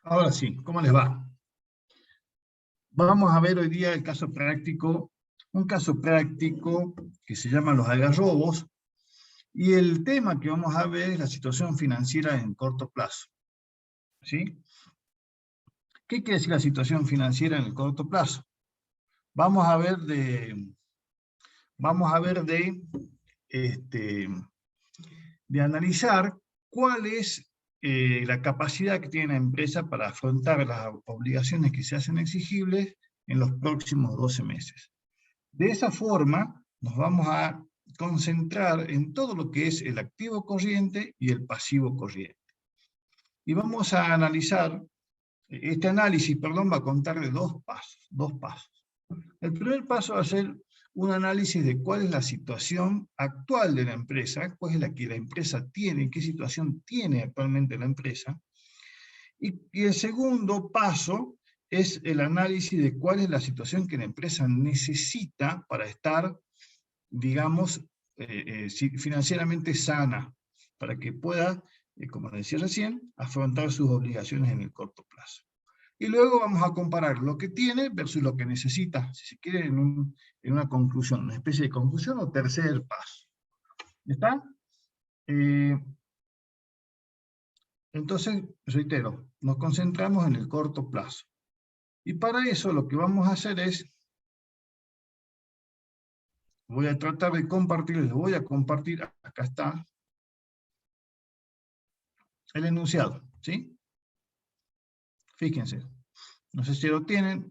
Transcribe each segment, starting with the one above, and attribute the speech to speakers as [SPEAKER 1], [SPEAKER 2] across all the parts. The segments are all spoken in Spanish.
[SPEAKER 1] Ahora sí, ¿cómo les va? Vamos a ver hoy día el caso práctico, un caso práctico que se llama los algarrobos, y el tema que vamos a ver es la situación financiera en corto plazo. ¿Sí? ¿Qué quiere decir la situación financiera en el corto plazo? Vamos a ver de analizar cuál es la capacidad que tiene la empresa para afrontar las obligaciones que se hacen exigibles en los próximos 12 meses. De esa forma, nos vamos a concentrar en todo lo que es el activo corriente y el pasivo corriente. Y vamos a analizar, este análisis, perdón, va a contar de dos pasos. El primer paso va a ser un análisis de cuál es la situación actual de la empresa, cuál es la que la empresa tiene, qué situación tiene actualmente la empresa. Y el segundo paso es el análisis de cuál es la situación que la empresa necesita para estar, digamos, financieramente sana, para que pueda, como decía recién, afrontar sus obligaciones en el corto plazo. Y luego vamos a comparar lo que tiene versus lo que necesita, si se quiere, en una conclusión, una especie de conclusión o tercer paso. ¿Está? Entonces, reitero, nos concentramos en el corto plazo. Y para eso lo que vamos a hacer es, voy a tratar de compartir, les voy a compartir, acá está, el enunciado, ¿sí? Fíjense, no sé si lo tienen,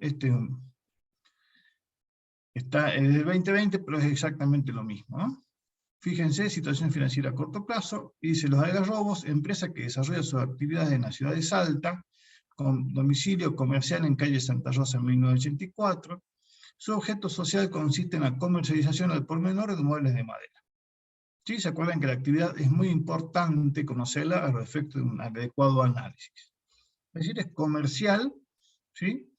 [SPEAKER 1] está desde el 2020, pero es exactamente lo mismo, ¿no? Fíjense, situación financiera a corto plazo, y dice los algarrobos, empresa que desarrolla sus actividades en la ciudad de Salta, con domicilio comercial en calle Santa Rosa en 1984, su objeto social consiste en la comercialización al por menor de muebles de madera. ¿Sí? ¿Se acuerdan que la actividad es muy importante conocerla a los efectos de un adecuado análisis? Es decir, es comercial, ¿sí?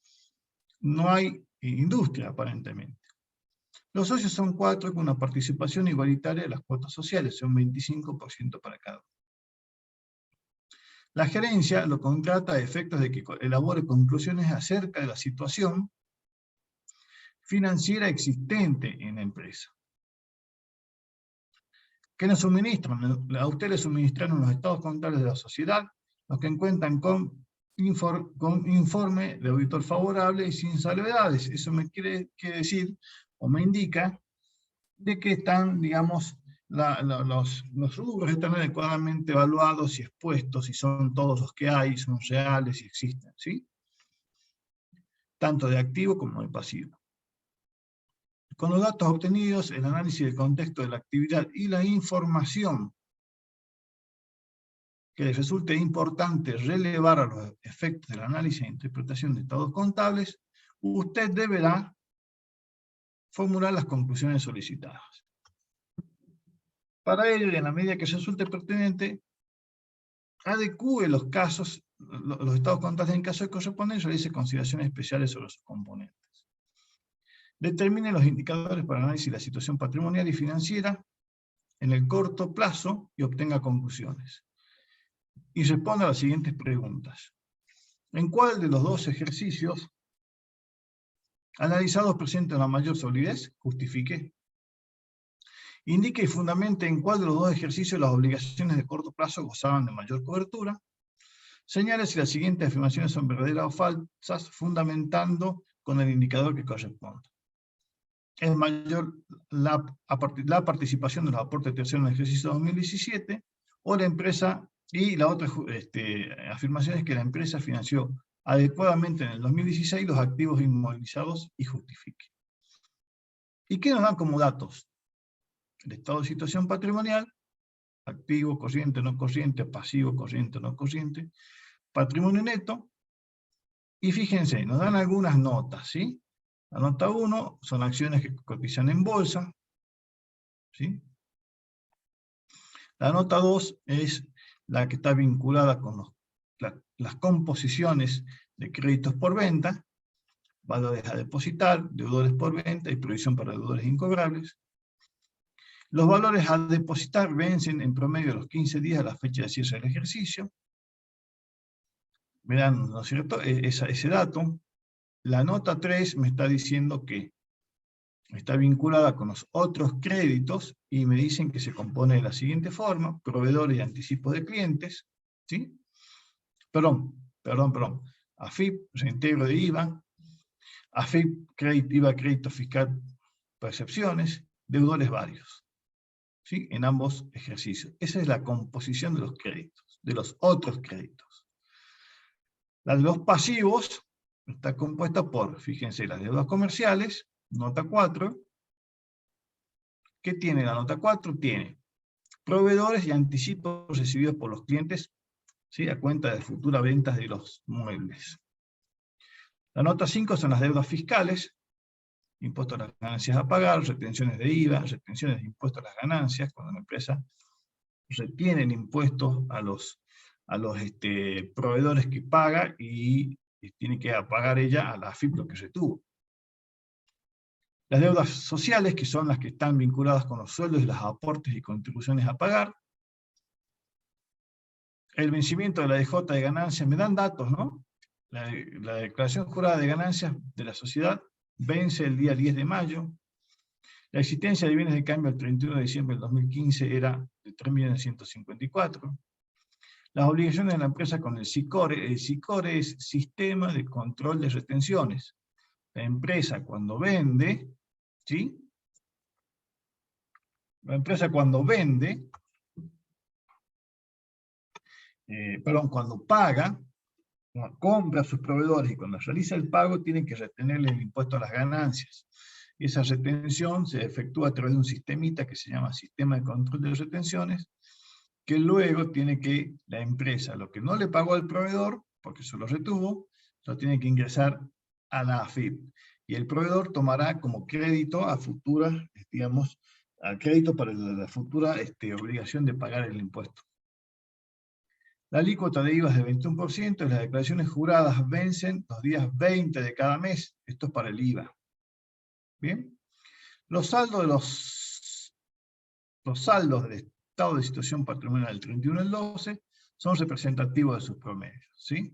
[SPEAKER 1] No hay industria aparentemente. Los socios son 4 con una participación igualitaria de las cuotas sociales, son 25% para cada uno. La gerencia lo contrata a efectos de que elabore conclusiones acerca de la situación financiera existente en la empresa. ¿Qué nos suministran? A ustedes les suministraron los estados contables de la sociedad, los que cuentan con informe de auditor favorable y sin salvedades. Eso me quiere decir, o me indica, de que están, digamos, los rubros están adecuadamente evaluados y expuestos, y son todos los que hay, son reales y existen, ¿sí? Tanto de activo como de pasivo. Con los datos obtenidos, el análisis del contexto de la actividad y la información que les resulte importante relevar a los efectos del análisis e interpretación de estados contables, usted deberá formular las conclusiones solicitadas. Para ello, y en la medida que resulte pertinente, adecúe los casos, los estados contables en caso de correspondencia, realice consideraciones especiales sobre sus componentes. Determine los indicadores para análisis de la situación patrimonial y financiera en el corto plazo y obtenga conclusiones. Y responda a las siguientes preguntas. ¿En cuál de los dos ejercicios analizados presenta la mayor solidez? Justifique. Indique y fundamente en cuál de los dos ejercicios las obligaciones de corto plazo gozaban de mayor cobertura. Señale si las siguientes afirmaciones son verdaderas o falsas, fundamentando con el indicador que corresponda. Es mayor la participación de los aportes terceros en el ejercicio 2017, o la empresa, y la otra afirmación es que la empresa financió adecuadamente en el 2016 los activos inmovilizados y justifique. ¿Y qué nos dan como datos? El estado de situación patrimonial, activo, corriente, no corriente, pasivo, corriente, no corriente, patrimonio neto, y fíjense, nos dan algunas notas, ¿sí? La nota 1 son acciones que cotizan en bolsa, ¿sí? La nota 2 es la que está vinculada con las composiciones de créditos por venta, valores a depositar, deudores por venta y provisión para deudores incobrables. Los valores a depositar vencen en promedio a los 15 días a la fecha de cierre del ejercicio. me dan, ¿no es cierto?, ese dato. La nota 3 me está diciendo que está vinculada con los otros créditos y me dicen que se compone de la siguiente forma: proveedores y anticipos de clientes, ¿sí? Perdón. AFIP, reintegro de IVA, AFIP, IVA, crédito fiscal, percepciones, deudores varios, ¿sí? En ambos ejercicios. Esa es la composición de los créditos, de los otros créditos. La de los pasivos está compuesta por, fíjense, las deudas comerciales, nota 4. ¿Qué tiene la nota 4? Tiene proveedores y anticipos recibidos por los clientes, ¿sí?, a cuenta de futuras ventas de los muebles. La nota 5 son las deudas fiscales, impuestos a las ganancias a pagar, retenciones de IVA, retenciones de impuestos a las ganancias, cuando una empresa retiene el impuesto a los proveedores que paga y tiene que pagar ella a la AFIP lo que retuvo. Las deudas sociales, que son las que están vinculadas con los sueldos y los aportes y contribuciones a pagar. El vencimiento de la DJ de ganancias, me dan datos, ¿no? La declaración jurada de ganancias de la sociedad vence el día 10 de mayo. La existencia de bienes de cambio el 31 de diciembre del 2015 era de 3.154.000. Las obligaciones de la empresa con el SICORE es Sistema de Control de Retenciones. La empresa cuando vende, ¿sí? La empresa cuando vende, cuando paga, cuando compra a sus proveedores y cuando realiza el pago, tiene que retenerle el impuesto a las ganancias. Y esa retención se efectúa a través de un sistemita que se llama Sistema de Control de Retenciones, que luego tiene que la empresa, lo que no le pagó al proveedor, porque se lo retuvo, lo tiene que ingresar a la AFIP. Y el proveedor tomará como crédito a futuras, digamos, al crédito para la futura obligación de pagar el impuesto. La alícuota de IVA es de 21% y las declaraciones juradas vencen los días 20 de cada mes. Esto es para el IVA. ¿Bien? Los saldos del estado de situación patrimonial del 31 del 12 son representativos de sus promedios, ¿sí?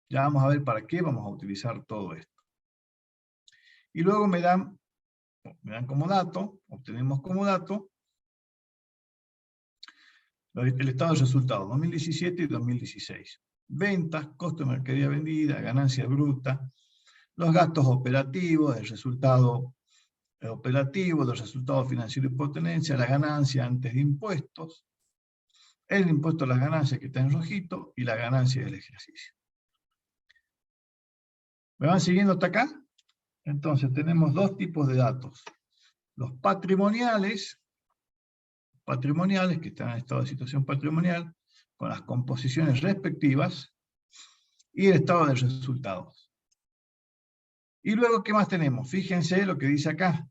[SPEAKER 1] Ya vamos a ver para qué vamos a utilizar todo esto. Y luego me dan como dato, obtenemos como dato, el estado de resultados 2017 y 2016. Ventas, costo de mercadería vendida, ganancia bruta, los gastos operativos, el resultado operativo, los resultados financieros y por tenencia, la ganancia antes de impuestos, el impuesto a las ganancias que está en rojito y la ganancia del ejercicio. ¿Me van siguiendo hasta acá? Entonces tenemos dos tipos de datos. Los patrimoniales, que están en estado de situación patrimonial, con las composiciones respectivas, y el estado de resultados. Y luego, ¿qué más tenemos? Fíjense lo que dice acá.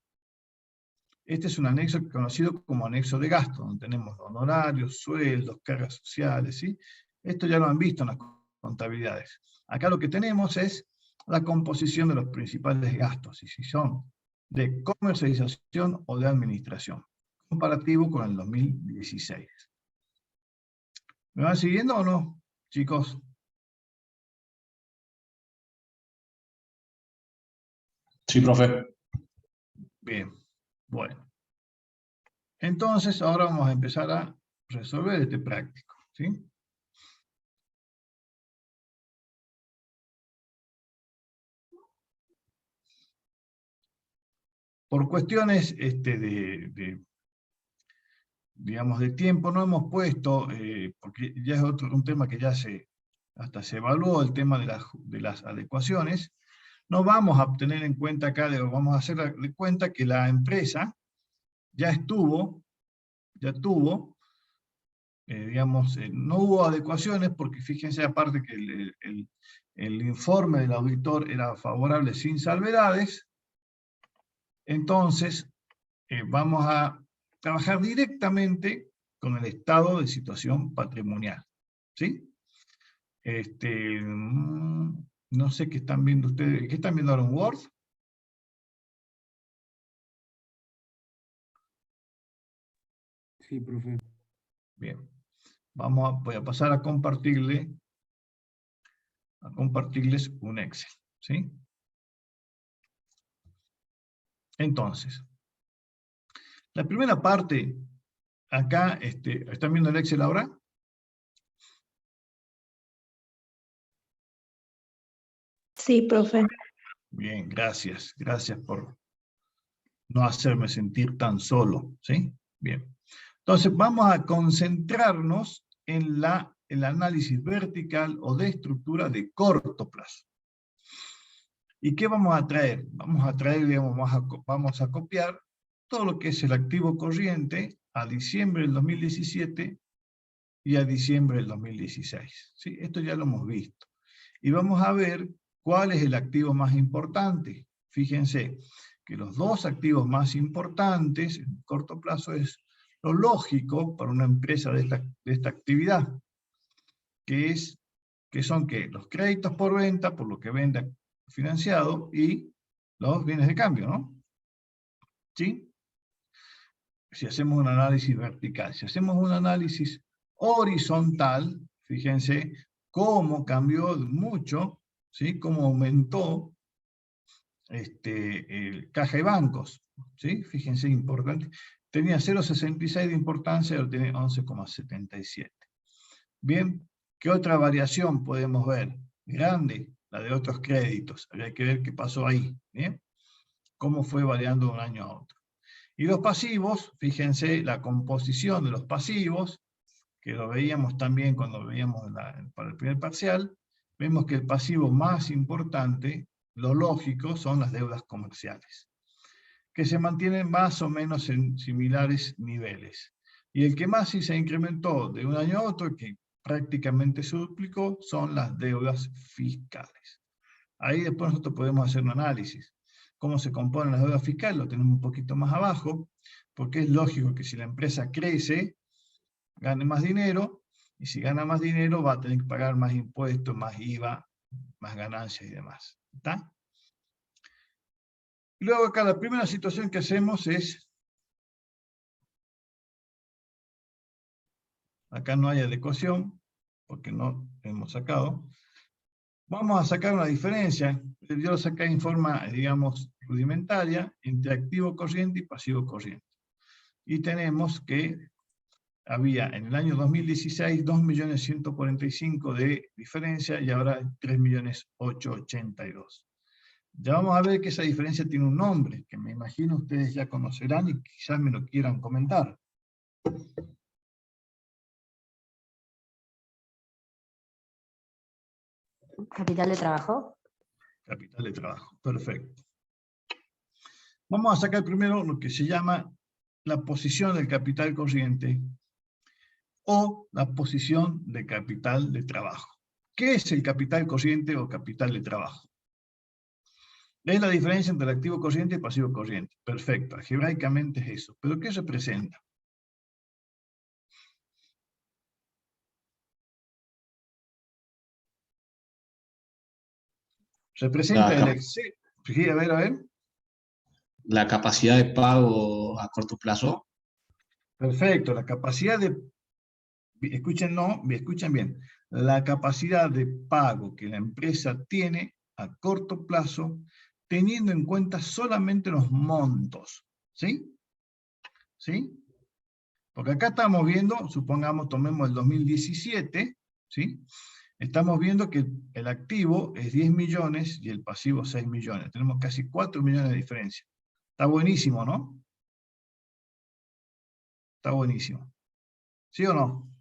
[SPEAKER 1] Este es un anexo conocido como anexo de gasto, donde tenemos honorarios, sueldos, cargas sociales, ¿sí? Esto ya lo han visto en las contabilidades. Acá lo que tenemos es la composición de los principales gastos, y si son de comercialización o de administración, comparativo con el 2016. ¿Me van siguiendo o no, chicos?
[SPEAKER 2] Sí, profe.
[SPEAKER 1] Bien, bueno. Entonces, ahora vamos a empezar a resolver este práctico, ¿sí? Por cuestiones digamos, de tiempo, no hemos puesto, porque ya es un tema que ya hasta se evaluó, el tema de las adecuaciones. No vamos a tener en cuenta acá, vamos a hacer de cuenta que la empresa ya tuvo, digamos, no hubo adecuaciones, porque fíjense aparte que el informe del auditor era favorable sin salvedades. Entonces, vamos a trabajar directamente con el estado de situación patrimonial, ¿sí? No sé qué están viendo ustedes. ¿Qué están viendo ahora en Word?
[SPEAKER 3] Sí, profe.
[SPEAKER 1] Bien. Voy a pasar a compartirle a compartirles un Excel, ¿sí? Entonces, la primera parte, acá, ¿están viendo el Excel ahora?
[SPEAKER 4] Sí, profe.
[SPEAKER 1] Bien, gracias. Gracias por no hacerme sentir tan solo, ¿sí? Bien. Entonces, vamos a concentrarnos en el análisis vertical o de estructura de corto plazo. ¿Y qué vamos a traer? Vamos a traer, digamos, vamos a copiar todo lo que es el activo corriente a diciembre del 2017 y a diciembre del 2016. ¿Sí? Esto ya lo hemos visto. Y vamos a ver cuál es el activo más importante. Fíjense que los dos activos más importantes en corto plazo es lo lógico para una empresa de esta actividad, que son ¿qué? Los créditos por venta, por lo que venda financiado, y los bienes de cambio, ¿no? ¿Sí? Si hacemos un análisis vertical. Si hacemos un análisis horizontal, fíjense cómo cambió mucho, ¿sí? Cómo aumentó el caja y bancos, ¿sí? Fíjense, importante. Tenía 0,66 de importancia, ahora tiene 11,77. Bien, ¿qué otra variación podemos ver? Grande, la de otros créditos. Habría que ver qué pasó ahí, ¿bien? Cómo fue variando de un año a otro. Y los pasivos, fíjense la composición de los pasivos, que lo veíamos también cuando veíamos para el primer parcial, vemos que el pasivo más importante, lo lógico, son las deudas comerciales, que se mantienen más o menos en similares niveles. Y el que más sí se incrementó de un año a otro, que prácticamente se duplicó, son las deudas fiscales. Ahí después nosotros podemos hacer un análisis. ¿Cómo se componen las deudas fiscales? Lo tenemos un poquito más abajo, porque es lógico que si la empresa crece, gane más dinero, y si gana más dinero va a tener que pagar más impuestos, más IVA, más ganancias y demás. ¿Está? Luego acá la primera situación que hacemos es, acá no hay adecuación, porque no hemos sacado, vamos a sacar una diferencia, yo lo saqué en forma, digamos, rudimentaria, entre activo corriente y pasivo corriente. Y tenemos que había en el año 2016 2.145.000 de diferencia y ahora 3.882.000. Ya vamos a ver que esa diferencia tiene un nombre, que me imagino ustedes ya conocerán y quizás me lo quieran comentar.
[SPEAKER 5] ¿Capital de trabajo?
[SPEAKER 1] Capital de trabajo, perfecto. Vamos a sacar primero lo que se llama la posición del capital corriente o la posición de capital de trabajo. ¿Qué es el capital corriente o capital de trabajo? Es la diferencia entre el activo corriente y el pasivo corriente. Perfecto, algebraicamente es eso. ¿Pero qué representa? Representa el exceso. Sí, a ver.
[SPEAKER 2] La capacidad de pago a corto plazo.
[SPEAKER 1] Perfecto, la capacidad de... Escuchen, no, escuchen bien. La capacidad de pago que la empresa tiene a corto plazo, teniendo en cuenta solamente los montos. ¿Sí? ¿Sí? Porque acá estamos viendo, supongamos, tomemos el 2017, ¿sí? Estamos viendo que el activo es 10 millones y el pasivo 6 millones. Tenemos casi 4 millones de diferencia. Está buenísimo, ¿no? Está buenísimo. ¿Sí o no?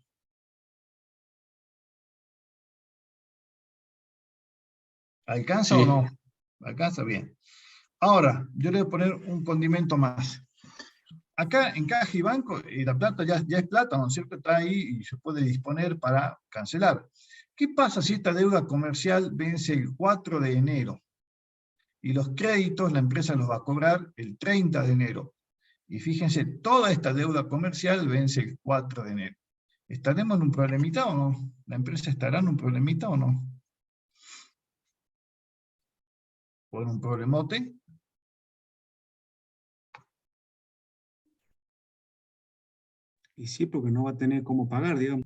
[SPEAKER 1] ¿Alcanza o
[SPEAKER 2] Sí.
[SPEAKER 1] no? Alcanza bien. Ahora, yo le voy a poner un condimento más. Acá en caja y banco, la plata ya es plata, ¿no es cierto? Está ahí y se puede disponer para cancelar. ¿Qué pasa si esta deuda comercial vence el 4 de enero? Y los créditos la empresa los va a cobrar el 30 de enero. Y fíjense, toda esta deuda comercial vence el 4 de enero. ¿Estaremos en un problemita o no? ¿La empresa estará en un problemita o no? ¿O en un problemote?
[SPEAKER 3] Y sí, porque no va a tener cómo pagar, digamos.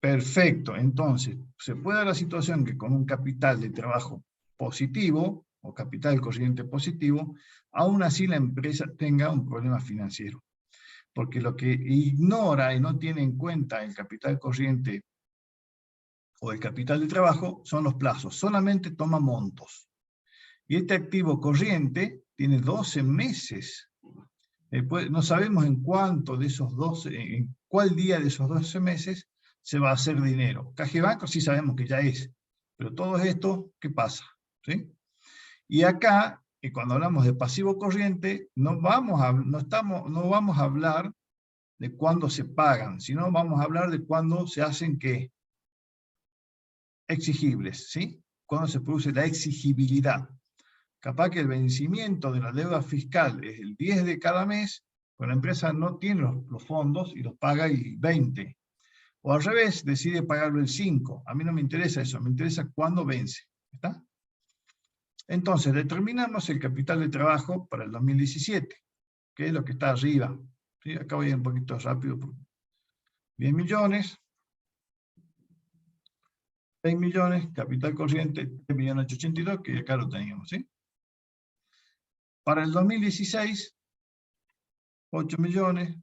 [SPEAKER 1] Perfecto, entonces, se puede dar la situación que con un capital de trabajo positivo, o capital corriente positivo, aún así la empresa tenga un problema financiero. Porque lo que ignora y no tiene en cuenta el capital corriente o el capital de trabajo son los plazos, solamente toma montos. Y este activo corriente tiene 12 meses. No sabemos en cuánto de esos 12, en cuál día de esos 12 meses se va a hacer dinero. Caja y banco sí sabemos que ya es, pero todo esto, ¿qué pasa? ¿Sí? Y acá, cuando hablamos de pasivo corriente, no vamos a hablar de cuándo se pagan, sino vamos a hablar de cuándo se hacen ¿qué? Exigibles, ¿sí? Cuando se produce la exigibilidad. Capaz que el vencimiento de la deuda fiscal es el 10 de cada mes, pero la empresa no tiene los fondos y los paga el 20. O al revés, decide pagarlo el 5. A mí no me interesa eso, me interesa cuándo vence. ¿Está? Entonces, determinamos el capital de trabajo para el 2017, que es lo que está arriba. ¿Sí? Acá voy a ir un poquito rápido. 10 millones. 6 millones, capital corriente 3.882.000, que acá lo teníamos, ¿sí? Para el 2016, 8 millones,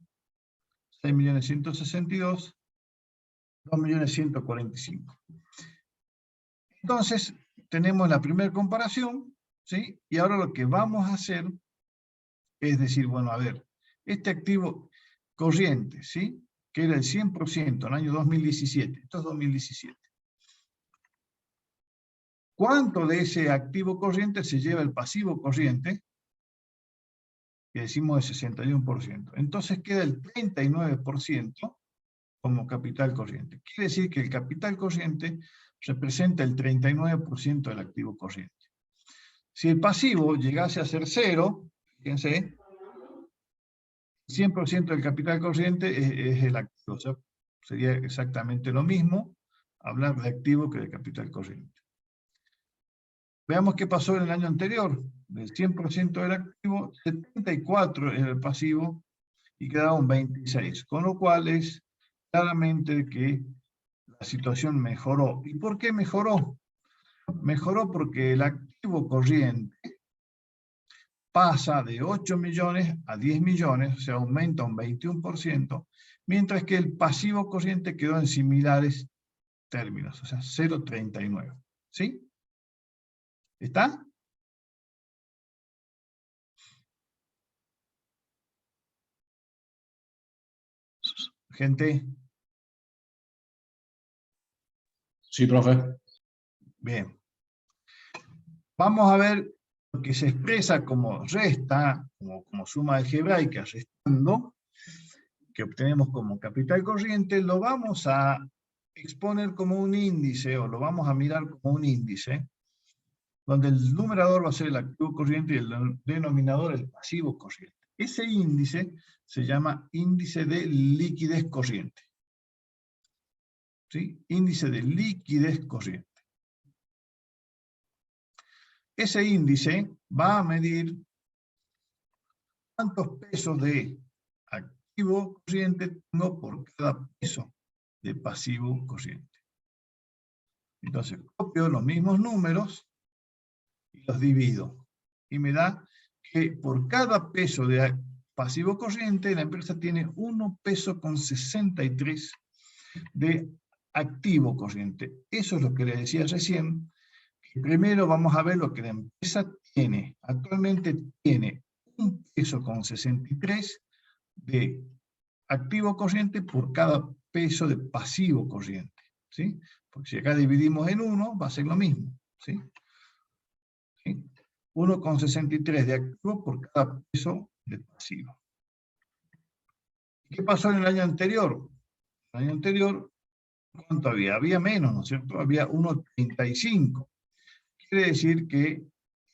[SPEAKER 1] 6.162.000, 2.145.000. Entonces, tenemos la primera comparación, ¿sí? Y ahora lo que vamos a hacer es decir, bueno, a ver, este activo corriente, ¿sí? Que era el 100% en el año 2017, esto es 2017. ¿Cuánto de ese activo corriente se lleva el pasivo corriente? Que decimos el 61%. Entonces queda el 39% como capital corriente. Quiere decir que el capital corriente representa el 39% del activo corriente. Si el pasivo llegase a ser 0, fíjense, 100% del capital corriente es el activo. O sea, sería exactamente lo mismo hablar de activo que de capital corriente. Veamos qué pasó en el año anterior. Del 100% del activo, 74 era el pasivo y quedaba un 26. Con lo cual es claramente que la situación mejoró. ¿Y por qué mejoró? Mejoró porque el activo corriente pasa de 8 millones a 10 millones, o sea, aumenta un 21%, mientras que el pasivo corriente quedó en similares términos, o sea, 0,39. ¿Sí? ¿Está? Gente.
[SPEAKER 2] Sí, profe.
[SPEAKER 1] Bien. Vamos a ver lo que se expresa como resta, como suma algebraica, restando, que obtenemos como capital corriente, lo vamos a exponer como un índice, o lo vamos a mirar como un índice, donde el numerador va a ser el activo corriente y el denominador el pasivo corriente. Ese índice se llama índice de liquidez corriente. ¿Sí? Índice de liquidez corriente. Ese índice va a medir cuántos pesos de activo corriente tengo por cada peso de pasivo corriente. Entonces, copio los mismos números y los divido. Y me da que por cada peso de pasivo corriente, la empresa tiene 1 peso con 63 de activo corriente. Eso es lo que le decía recién. Primero vamos a ver lo que la empresa tiene. Actualmente tiene 1 peso con 63 de activo corriente por cada peso de pasivo corriente. ¿Sí? Porque si acá dividimos en 1, va a ser lo mismo. ¿Sí? ¿Sí? 1,63 de activo por cada peso de pasivo. ¿Qué pasó en el año anterior? El año anterior, ¿cuánto había? Había menos, ¿no es cierto? Había 1,35. Quiere decir que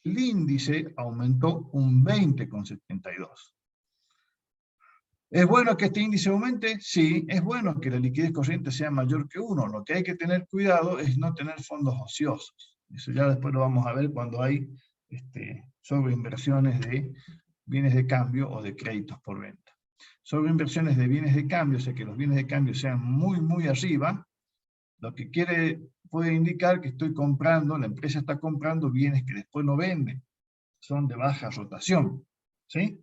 [SPEAKER 1] el índice aumentó un 20,72. ¿Es bueno que este índice aumente? Sí, es bueno que la liquidez corriente sea mayor que 1. Lo que hay que tener cuidado es no tener fondos ociosos. Eso ya después lo vamos a ver cuando hay sobreinversiones de bienes de cambio o de créditos por venta. Sobreinversiones de bienes de cambio, o sea que los bienes de cambio sean muy, muy arriba, lo que puede indicar que estoy comprando, la empresa está comprando bienes que después no vende, son de baja rotación, ¿sí?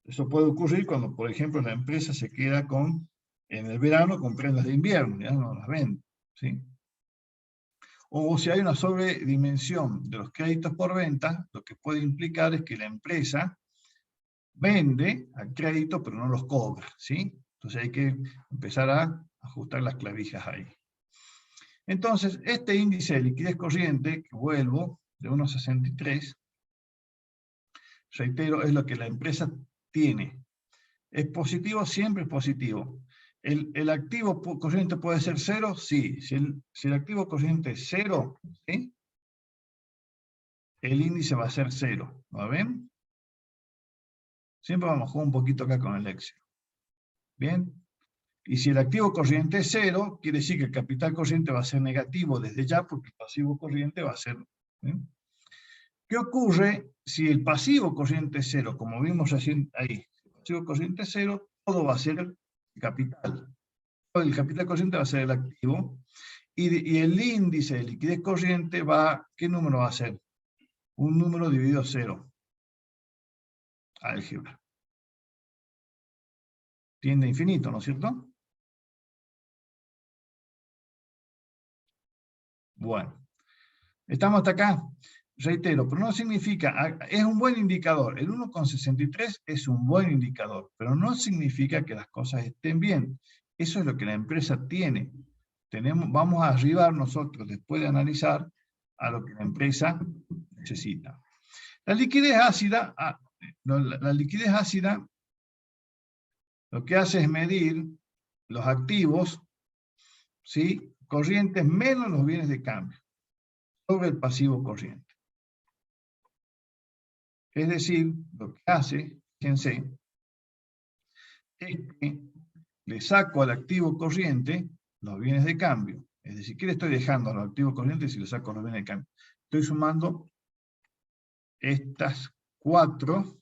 [SPEAKER 1] Eso puede ocurrir cuando, por ejemplo, la empresa se queda en el verano con prendas de invierno, ya no las vende, ¿sí? O si hay una sobredimensión de los créditos por venta, lo que puede implicar es que la empresa vende a crédito, pero no los cobra, ¿sí? Entonces hay que empezar a ajustar las clavijas ahí. Entonces, este índice de liquidez corriente, que vuelvo, de 1,63, reitero, es lo que la empresa tiene. ¿Es positivo? Siempre es positivo. ¿El activo corriente puede ser cero? Sí. Si el activo corriente es cero, ¿sí? El índice va a ser cero. ¿Lo ven? Siempre vamos a jugar un poquito acá con el Excel. ¿Bien? Y si el activo corriente es cero, quiere decir que el capital corriente va a ser negativo desde ya, porque el pasivo corriente va a ser... ¿bien? ¿Qué ocurre si el pasivo corriente es cero? Como vimos recién ahí, el pasivo corriente es cero, todo va a ser el capital. El capital corriente va a ser el activo, y el índice de liquidez corriente ¿qué número va a ser? Un número dividido 0. Álgebra. Tiende a infinito, ¿no es cierto? Bueno, estamos hasta acá. Reitero, pero no significa, es un buen indicador. El 1,63 es un buen indicador, pero no significa que las cosas estén bien. Eso es lo que la empresa tiene. Vamos a arribar nosotros, después de analizar, a lo que la empresa necesita. La liquidez ácida, lo que hace es medir los activos, ¿sí?, corrientes menos los bienes de cambio, sobre el pasivo corriente. Es decir, lo que hace, fíjense, es que le saco al activo corriente los bienes de cambio. Es decir, ¿qué le estoy dejando al activo corriente si le saco los bienes de cambio? Estoy sumando estas cuatro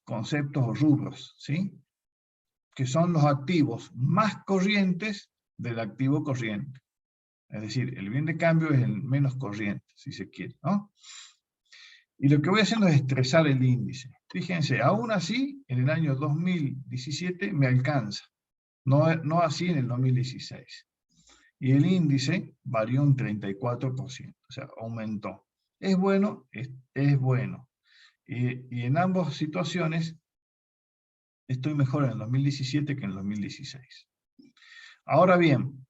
[SPEAKER 1] conceptos o rubros, ¿sí?, que son los activos más corrientes del activo corriente. Es decir, el bien de cambio es el menos corriente, si se quiere, ¿no? Y lo que voy haciendo es estresar el índice. Fíjense, aún así, en el año 2017 me alcanza. No así en el 2016. Y el índice varió un 34%, o sea, aumentó. ¿Es bueno? Es bueno. Y en ambas situaciones estoy mejor en el 2017 que en el 2016. Ahora bien,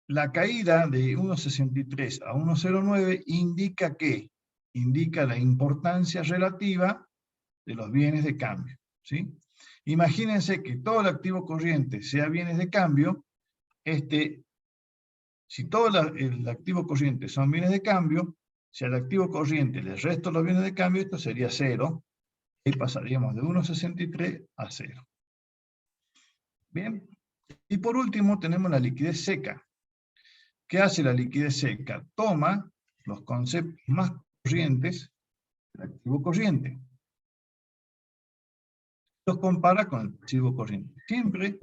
[SPEAKER 1] la caída de 1,63 a 1,09 indica ¿qué? Indica la importancia relativa de los bienes de cambio, ¿sí? Imagínense que todo el activo corriente sea bienes de cambio, si todo el activo corriente son bienes de cambio, si al activo corriente le resto los bienes de cambio, esto sería 0, y pasaríamos de 1,63 a 0. Bien, y por último tenemos la liquidez seca. ¿Qué hace la liquidez seca? Toma los conceptos más corrientes del activo corriente, los compara con el pasivo corriente. Siempre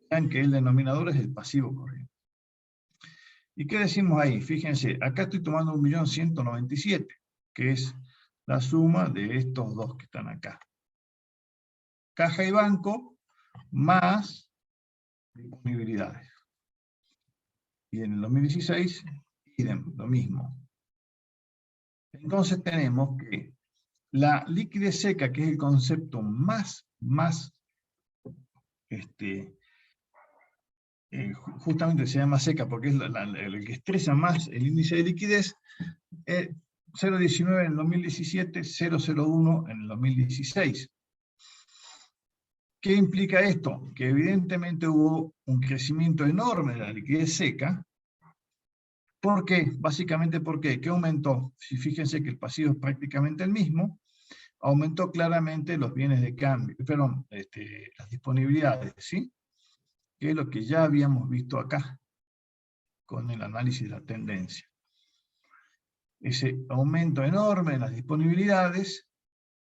[SPEAKER 1] vean que el denominador es el pasivo corriente. ¿Y qué decimos ahí? Fíjense, acá estoy tomando 1.197.000, que es la suma de estos dos que están acá. Caja y banco más disponibilidades. Y en el 2016, idem, lo mismo. Entonces tenemos que la liquidez seca, que es el concepto justamente se llama seca porque es el que estresa más el índice de liquidez, 0,19 en el 2017, 0,01 en el 2016. ¿Qué implica esto? Que evidentemente hubo un crecimiento enorme de la liquidez seca. ¿Por qué? Básicamente, ¿por qué? ¿Qué aumentó? Si fíjense que el pasivo es prácticamente el mismo, aumentó claramente los bienes de cambio, perdón, las disponibilidades, ¿sí? Que es lo que ya habíamos visto acá, con el análisis de la tendencia. Ese aumento enorme en las disponibilidades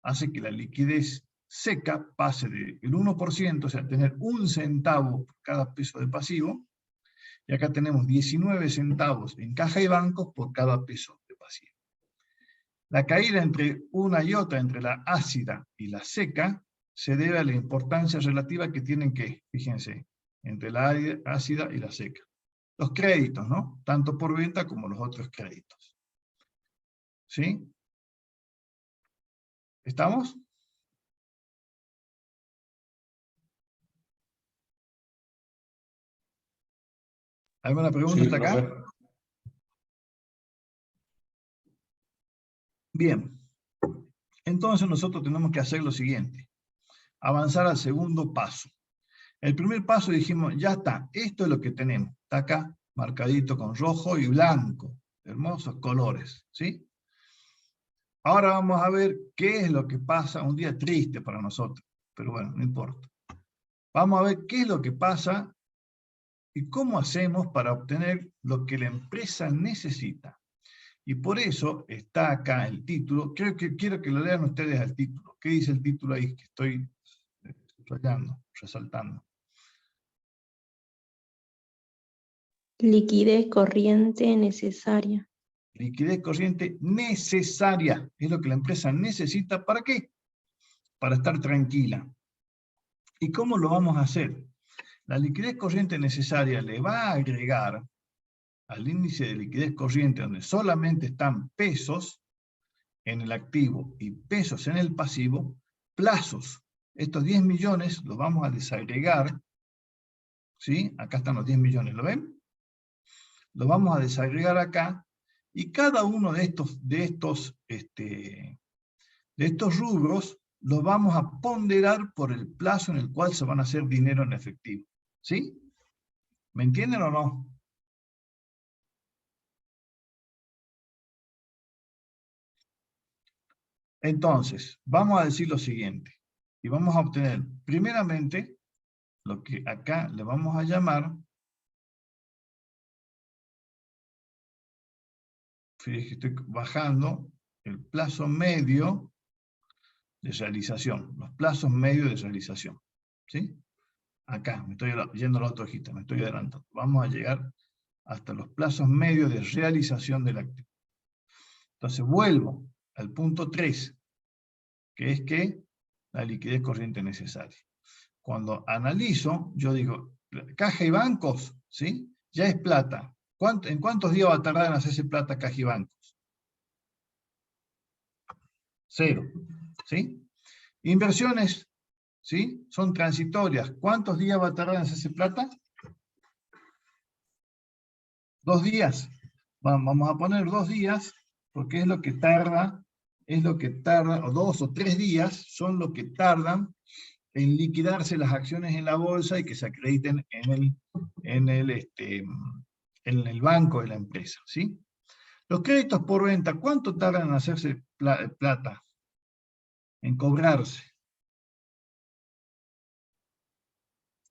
[SPEAKER 1] hace que la liquidez seca pase del 1%, o sea, tener 1 centavo por cada peso de pasivo, y acá tenemos 19 centavos en caja y bancos por cada peso de pasivo. La caída entre una y otra, entre la ácida y la seca, se debe a la importancia relativa que tienen que, fíjense, entre la ácida y la seca. Los créditos, ¿no? Tanto por venta como los otros créditos. ¿Sí? ¿Estamos? ¿Alguna pregunta
[SPEAKER 2] Sí,
[SPEAKER 1] hasta acá?
[SPEAKER 2] profe.
[SPEAKER 1] Bien. Entonces nosotros tenemos que hacer lo siguiente. Avanzar al segundo paso. El primer paso dijimos, ya está, esto es lo que tenemos. Está acá, marcadito con rojo y blanco. Hermosos colores, ¿sí? Ahora vamos a ver qué es lo que pasa, un día triste para nosotros, pero bueno, no importa. Vamos a ver qué es lo que pasa y cómo hacemos para obtener lo que la empresa necesita. Y por eso está acá el título. Quiero que lo lean ustedes al título. ¿Qué dice el título ahí que estoy subrayando, resaltando?
[SPEAKER 4] Liquidez corriente necesaria.
[SPEAKER 1] Liquidez corriente necesaria. Es lo que la empresa necesita. ¿Para qué? Para estar tranquila. ¿Y cómo lo vamos a hacer? La liquidez corriente necesaria le va a agregar al índice de liquidez corriente, donde solamente están pesos en el activo y pesos en el pasivo, plazos. Estos 10 millones los vamos a desagregar, ¿sí? Acá están los 10 millones, ¿lo ven? Los vamos a desagregar acá, y cada uno de estos rubros los vamos a ponderar por el plazo en el cual se van a hacer dinero en efectivo. ¿Sí? ¿Me entienden o no? Entonces, vamos a decir lo siguiente, y vamos a obtener, primeramente, lo que acá le vamos a llamar, fíjense que estoy bajando, el plazo medio de realización, los plazos medios de realización, ¿sí? Acá, me estoy yendo a la otra hojita, me estoy adelantando. Vamos a llegar hasta los plazos medios de realización del activo. Entonces vuelvo al punto 3, que es que la liquidez corriente necesaria. Cuando analizo, yo digo, caja y bancos, ¿sí? Ya es plata. ¿En cuántos días va a tardar en hacerse plata caja y bancos? 0, ¿sí? Inversiones, ¿sí? Son transitorias. ¿Cuántos días va a tardar en hacerse plata? 2 días. Vamos a poner 2 días, porque es lo que tarda, o 2 o 3 días, son lo que tardan en liquidarse las acciones en la bolsa y que se acrediten en el banco de la empresa, ¿sí? Los créditos por venta, ¿cuánto tardan en hacerse plata? En cobrarse.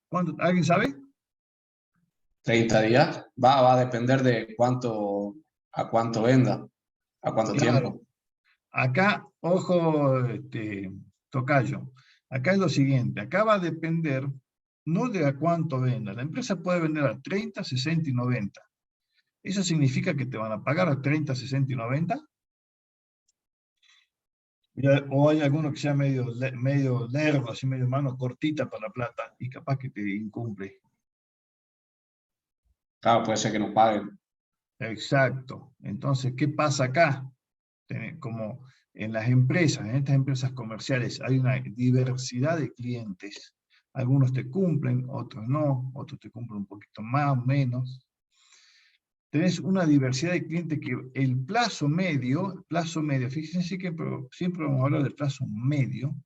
[SPEAKER 1] ¿Cuánto? ¿Alguien sabe?
[SPEAKER 2] 30 días. Va a depender de a cuánto venda, a cuánto
[SPEAKER 1] Claro.
[SPEAKER 2] tiempo.
[SPEAKER 1] Acá, ojo, tocayo, acá es lo siguiente, acá va a depender no de a cuánto venda, la empresa puede vender a 30, 60 y 90. ¿Eso significa que te van a pagar a 30, 60 y 90? O hay alguno que sea medio lerdo, así medio mano cortita para la plata, y capaz que te incumple.
[SPEAKER 2] Claro, puede ser que nos paguen.
[SPEAKER 1] Exacto. Entonces, ¿qué pasa acá? Como en las empresas, en estas empresas comerciales, hay una diversidad de clientes. Algunos te cumplen, otros no, otros te cumplen un poquito más o menos. Tenés una diversidad de clientes que el plazo medio, fíjense que siempre vamos a hablar del plazo medio,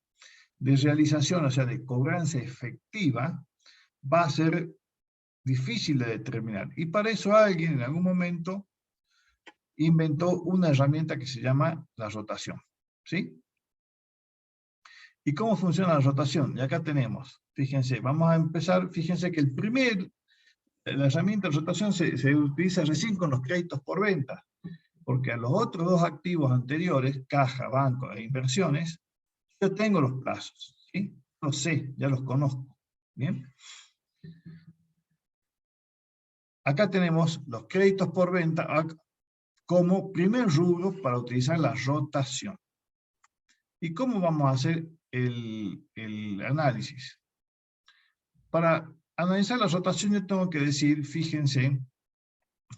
[SPEAKER 1] de realización, o sea, de cobranza efectiva, va a ser difícil de determinar. Y para eso alguien en algún momento inventó una herramienta que se llama la rotación, ¿sí? ¿Y cómo funciona la rotación? Y acá tenemos, fíjense, vamos a empezar, fíjense que la herramienta de rotación se utiliza recién con los créditos por venta, porque a los otros dos activos anteriores, caja, banco e inversiones, yo tengo los plazos, ¿sí? Los sé, ya los conozco. ¿Bien? Acá tenemos los créditos por venta como primer rubro para utilizar la rotación. ¿Y cómo vamos a hacer el análisis? Para analizar la rotación yo tengo que decir, fíjense,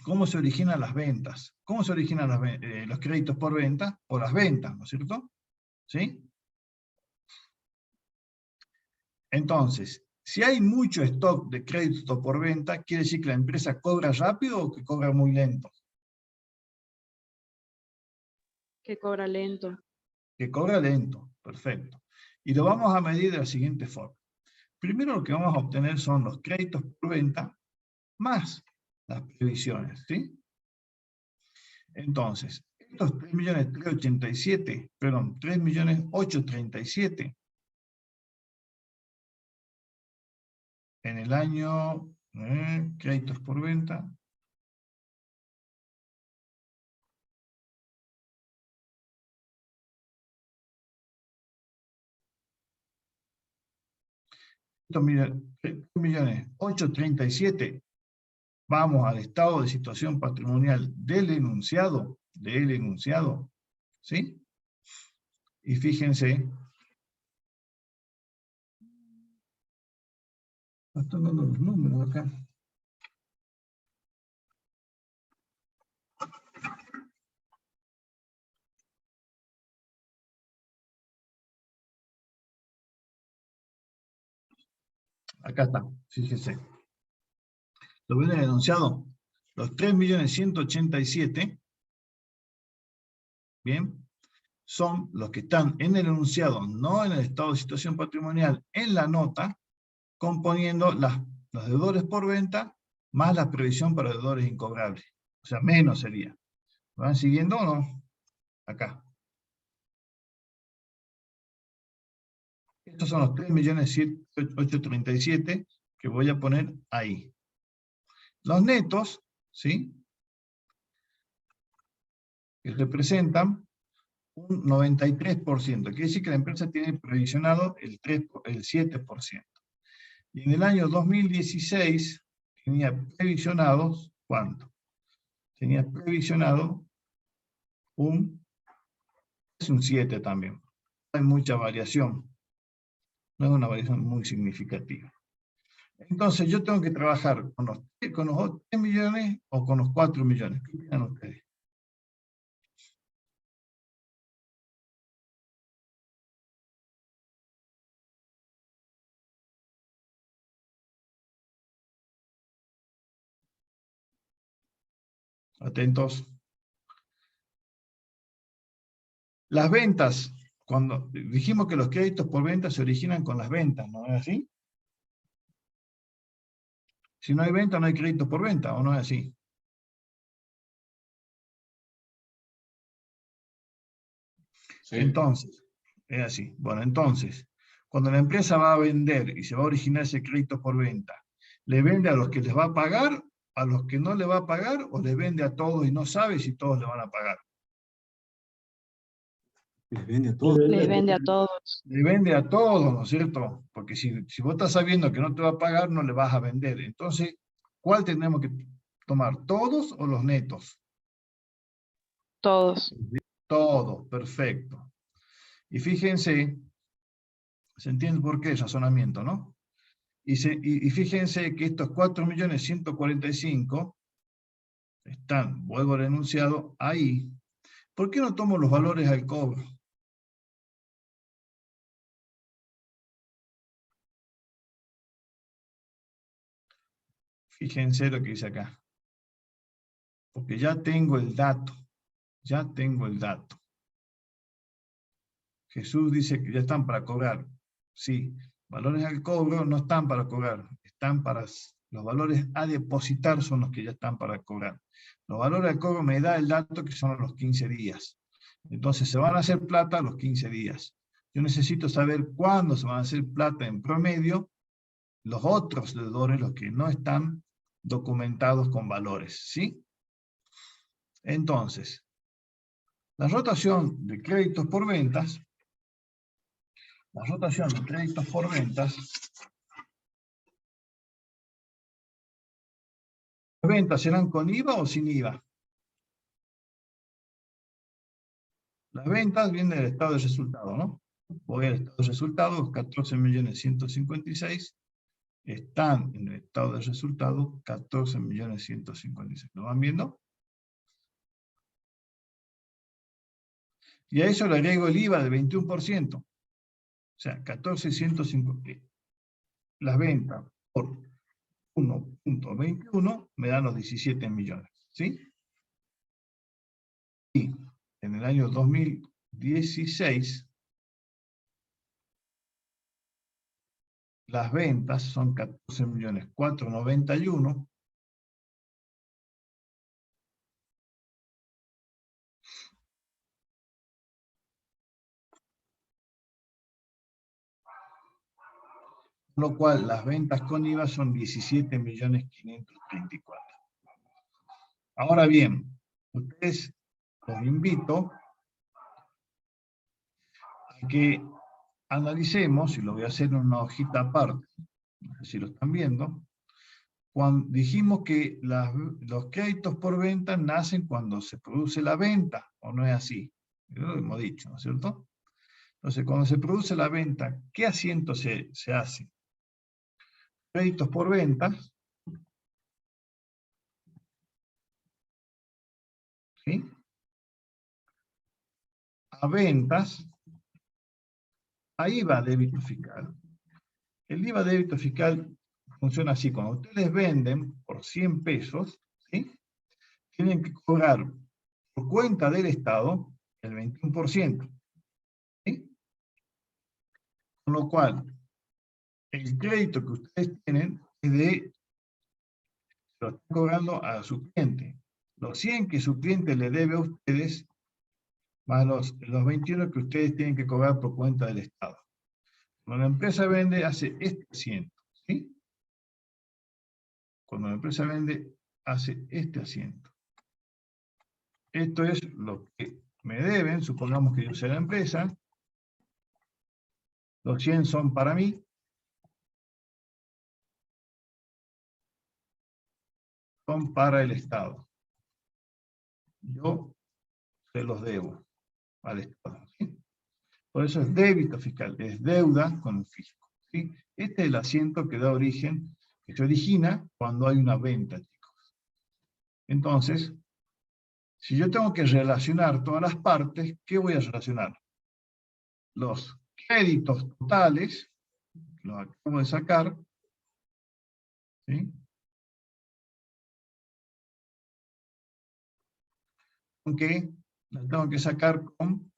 [SPEAKER 1] cómo se originan las ventas. ¿Cómo se originan los créditos por venta? O las ventas, ¿no es cierto? ¿Sí? Entonces, si hay mucho stock de crédito por venta, ¿quiere decir que la empresa cobra rápido o que cobra muy lento?
[SPEAKER 6] Que cobra lento.
[SPEAKER 1] Que cobra lento, perfecto. Y lo vamos a medir de la siguiente forma. Primero lo que vamos a obtener son los créditos por venta más las previsiones, ¿sí? Entonces, estos 3.387.000, perdón, 3.837.000 en el año, créditos por venta, estos 3.837.000, vamos al estado de situación patrimonial del enunciado, ¿sí? Y fíjense, están dando los números acá. Acá está, fíjense. Lo ven en el enunciado, los 3.187.000, bien, son los que están en el enunciado, no en el estado de situación patrimonial, en la nota, componiendo los deudores por venta, más la previsión para deudores incobrables. O sea, menos sería. ¿Lo van siguiendo o no? Acá. Estos son los 3.837.000 que voy a poner ahí. Los netos, ¿sí? Que representan un 93%. Quiere decir que la empresa tiene previsionado el 7%. Y en el año 2016 tenía previsionados, ¿cuánto? Tenía previsionado es un 7 también. Hay mucha variación. No es una variación muy significativa. Entonces yo tengo que trabajar con los 3 millones o con los 4 millones. ¿Qué opinan ustedes? Atentos. Las ventas, cuando dijimos que los créditos por venta se originan con las ventas, ¿no es así? Si no hay venta, no hay crédito por venta, ¿o no es así?
[SPEAKER 2] Sí.
[SPEAKER 1] Entonces, es así. Bueno, entonces, cuando la empresa va a vender y se va a originar ese crédito por venta, ¿le vende a los que les va a pagar, a los que no le va a pagar, o le vende a todos y no sabe si todos le van a pagar?
[SPEAKER 3] Les vende a todos.
[SPEAKER 6] Les vende a todos.
[SPEAKER 1] Le vende a todos, ¿no es cierto? Porque si vos estás sabiendo que no te va a pagar, no le vas a vender. Entonces, ¿cuál tenemos que tomar? ¿Todos o los netos?
[SPEAKER 6] Todos.
[SPEAKER 1] Todos, perfecto. Y fíjense, se entiende por qué el razonamiento, ¿no? Y fíjense que estos 4.145.000 están, vuelvo al enunciado, ahí. ¿Por qué no tomo los valores al cobro? Fíjense lo que dice acá. Porque ya tengo el dato. Ya tengo el dato. Jesús dice que ya están para cobrar. Sí, valores al cobro no están para cobrar. Están para... Los valores a depositar son los que ya están para cobrar. Los valores al cobro me da el dato que son los 15 días. Entonces se van a hacer plata los 15 días. Yo necesito saber cuándo se van a hacer plata en promedio los otros deudores, los que no están documentados con valores, ¿sí? Entonces, la rotación de créditos por ventas la rotación de créditos por ventas, ¿las ventas serán con IVA o sin IVA? Las ventas vienen del estado de resultado, ¿no? Voy al estado de resultado, 14.156.000 están en el estado de resultado, 14.156.000. ¿Lo van viendo? Y a eso le agrego el IVA de 21%. O sea, 14.150. Las ventas por 1.21 me dan los 17 millones. ¿Sí? Y en el año 2016, las ventas son 14.491.000. Lo cual las ventas con IVA son 17.534.000. Ahora bien, ustedes los invito a que analicemos, y lo voy a hacer en una hojita aparte, no sé si lo están viendo, cuando dijimos que los créditos por venta nacen cuando se produce la venta, ¿o no es así? Lo hemos dicho, ¿no es cierto? Entonces, cuando se produce la venta, ¿qué asiento se hace? Créditos por ventas, ¿sí? A ventas, a IVA débito fiscal. El IVA débito fiscal funciona así: cuando ustedes venden por 100 pesos, ¿sí? Tienen que cobrar por cuenta del Estado el 21%. ¿Sí? Con lo cual, el crédito que ustedes tienen es lo están cobrando a su cliente. Los 100 que su cliente le debe a ustedes, más los 21 que ustedes tienen que cobrar por cuenta del Estado. Cuando la empresa vende, hace este asiento, ¿sí? Cuando la empresa vende, hace este asiento. Esto es lo que me deben, supongamos que yo sea la empresa. Los 100 son para mí. Son para el Estado. Yo se los debo al Estado, ¿sí? Por eso es débito fiscal, es deuda con el fisco, ¿sí? Este es el asiento que da origen, que se origina cuando hay una venta, chicos. Entonces, si yo tengo que relacionar todas las partes, ¿qué voy a relacionar? Los créditos totales, los acabo de sacar, ¿sí? Aunque las tengo que sacar con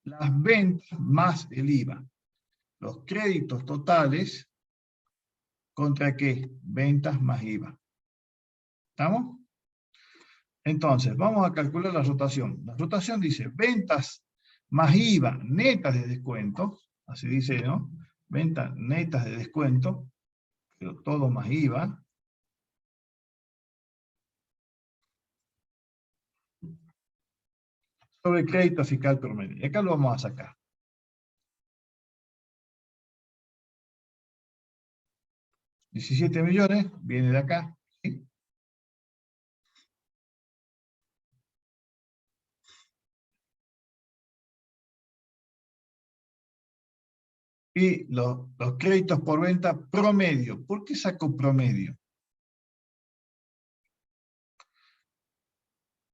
[SPEAKER 1] las ventas más el IVA. Los créditos totales, ¿contra qué? Ventas más IVA. ¿Estamos? Entonces, vamos a calcular la rotación. La rotación dice ventas más IVA netas de descuento, así dice, ¿no? Ventas netas de descuento, pero todo más IVA. Sobre crédito fiscal promedio. Y acá lo vamos a sacar. $17 millones, viene de acá, ¿sí? Y los créditos por venta promedio. ¿Por qué saco promedio?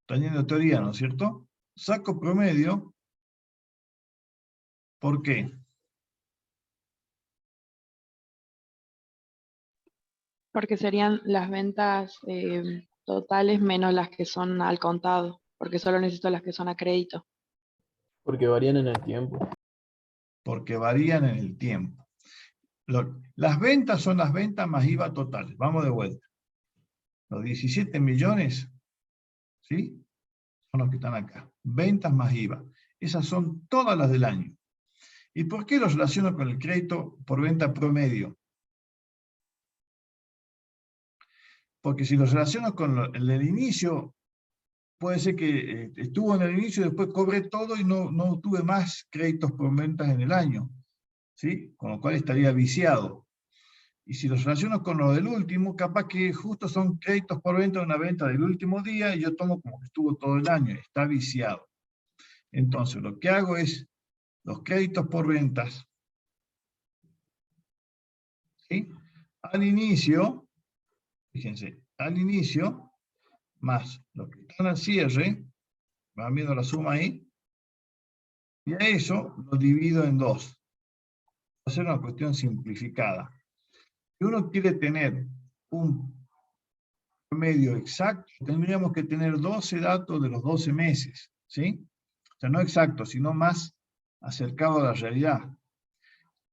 [SPEAKER 1] Está yendo teoría, ¿no es cierto? Saco promedio. ¿Por qué?
[SPEAKER 6] Porque serían las ventas totales menos las que son al contado, porque solo necesito las que son a crédito.
[SPEAKER 7] Porque varían en el tiempo.
[SPEAKER 1] Porque varían en el tiempo. Las ventas son las ventas más IVA totales. Vamos de vuelta. Los 17 millones, ¿sí? Son los que están acá. Ventas más IVA. Esas son todas las del año. ¿Y por qué los relaciono con el crédito por venta promedio? Porque si los relaciono con el del inicio, puede ser que estuvo en el inicio y después cobré todo y no tuve más créditos por ventas en el año. ¿sí? Con lo cual estaría viciado. Y si los relaciono con lo del último, capaz que justo son créditos por venta de una venta del último día y yo tomo como que estuvo todo el año, está viciado. Entonces, lo que hago es los créditos por ventas, ¿sí? Al inicio, fíjense, al inicio, más los que están al cierre, van viendo la suma ahí, y a eso lo divido en 2. Va a ser una cuestión simplificada. Si uno quiere tener un promedio exacto, tendríamos que tener 12 datos de los 12 meses, ¿sí? O sea, no exacto, sino más acercado a la realidad.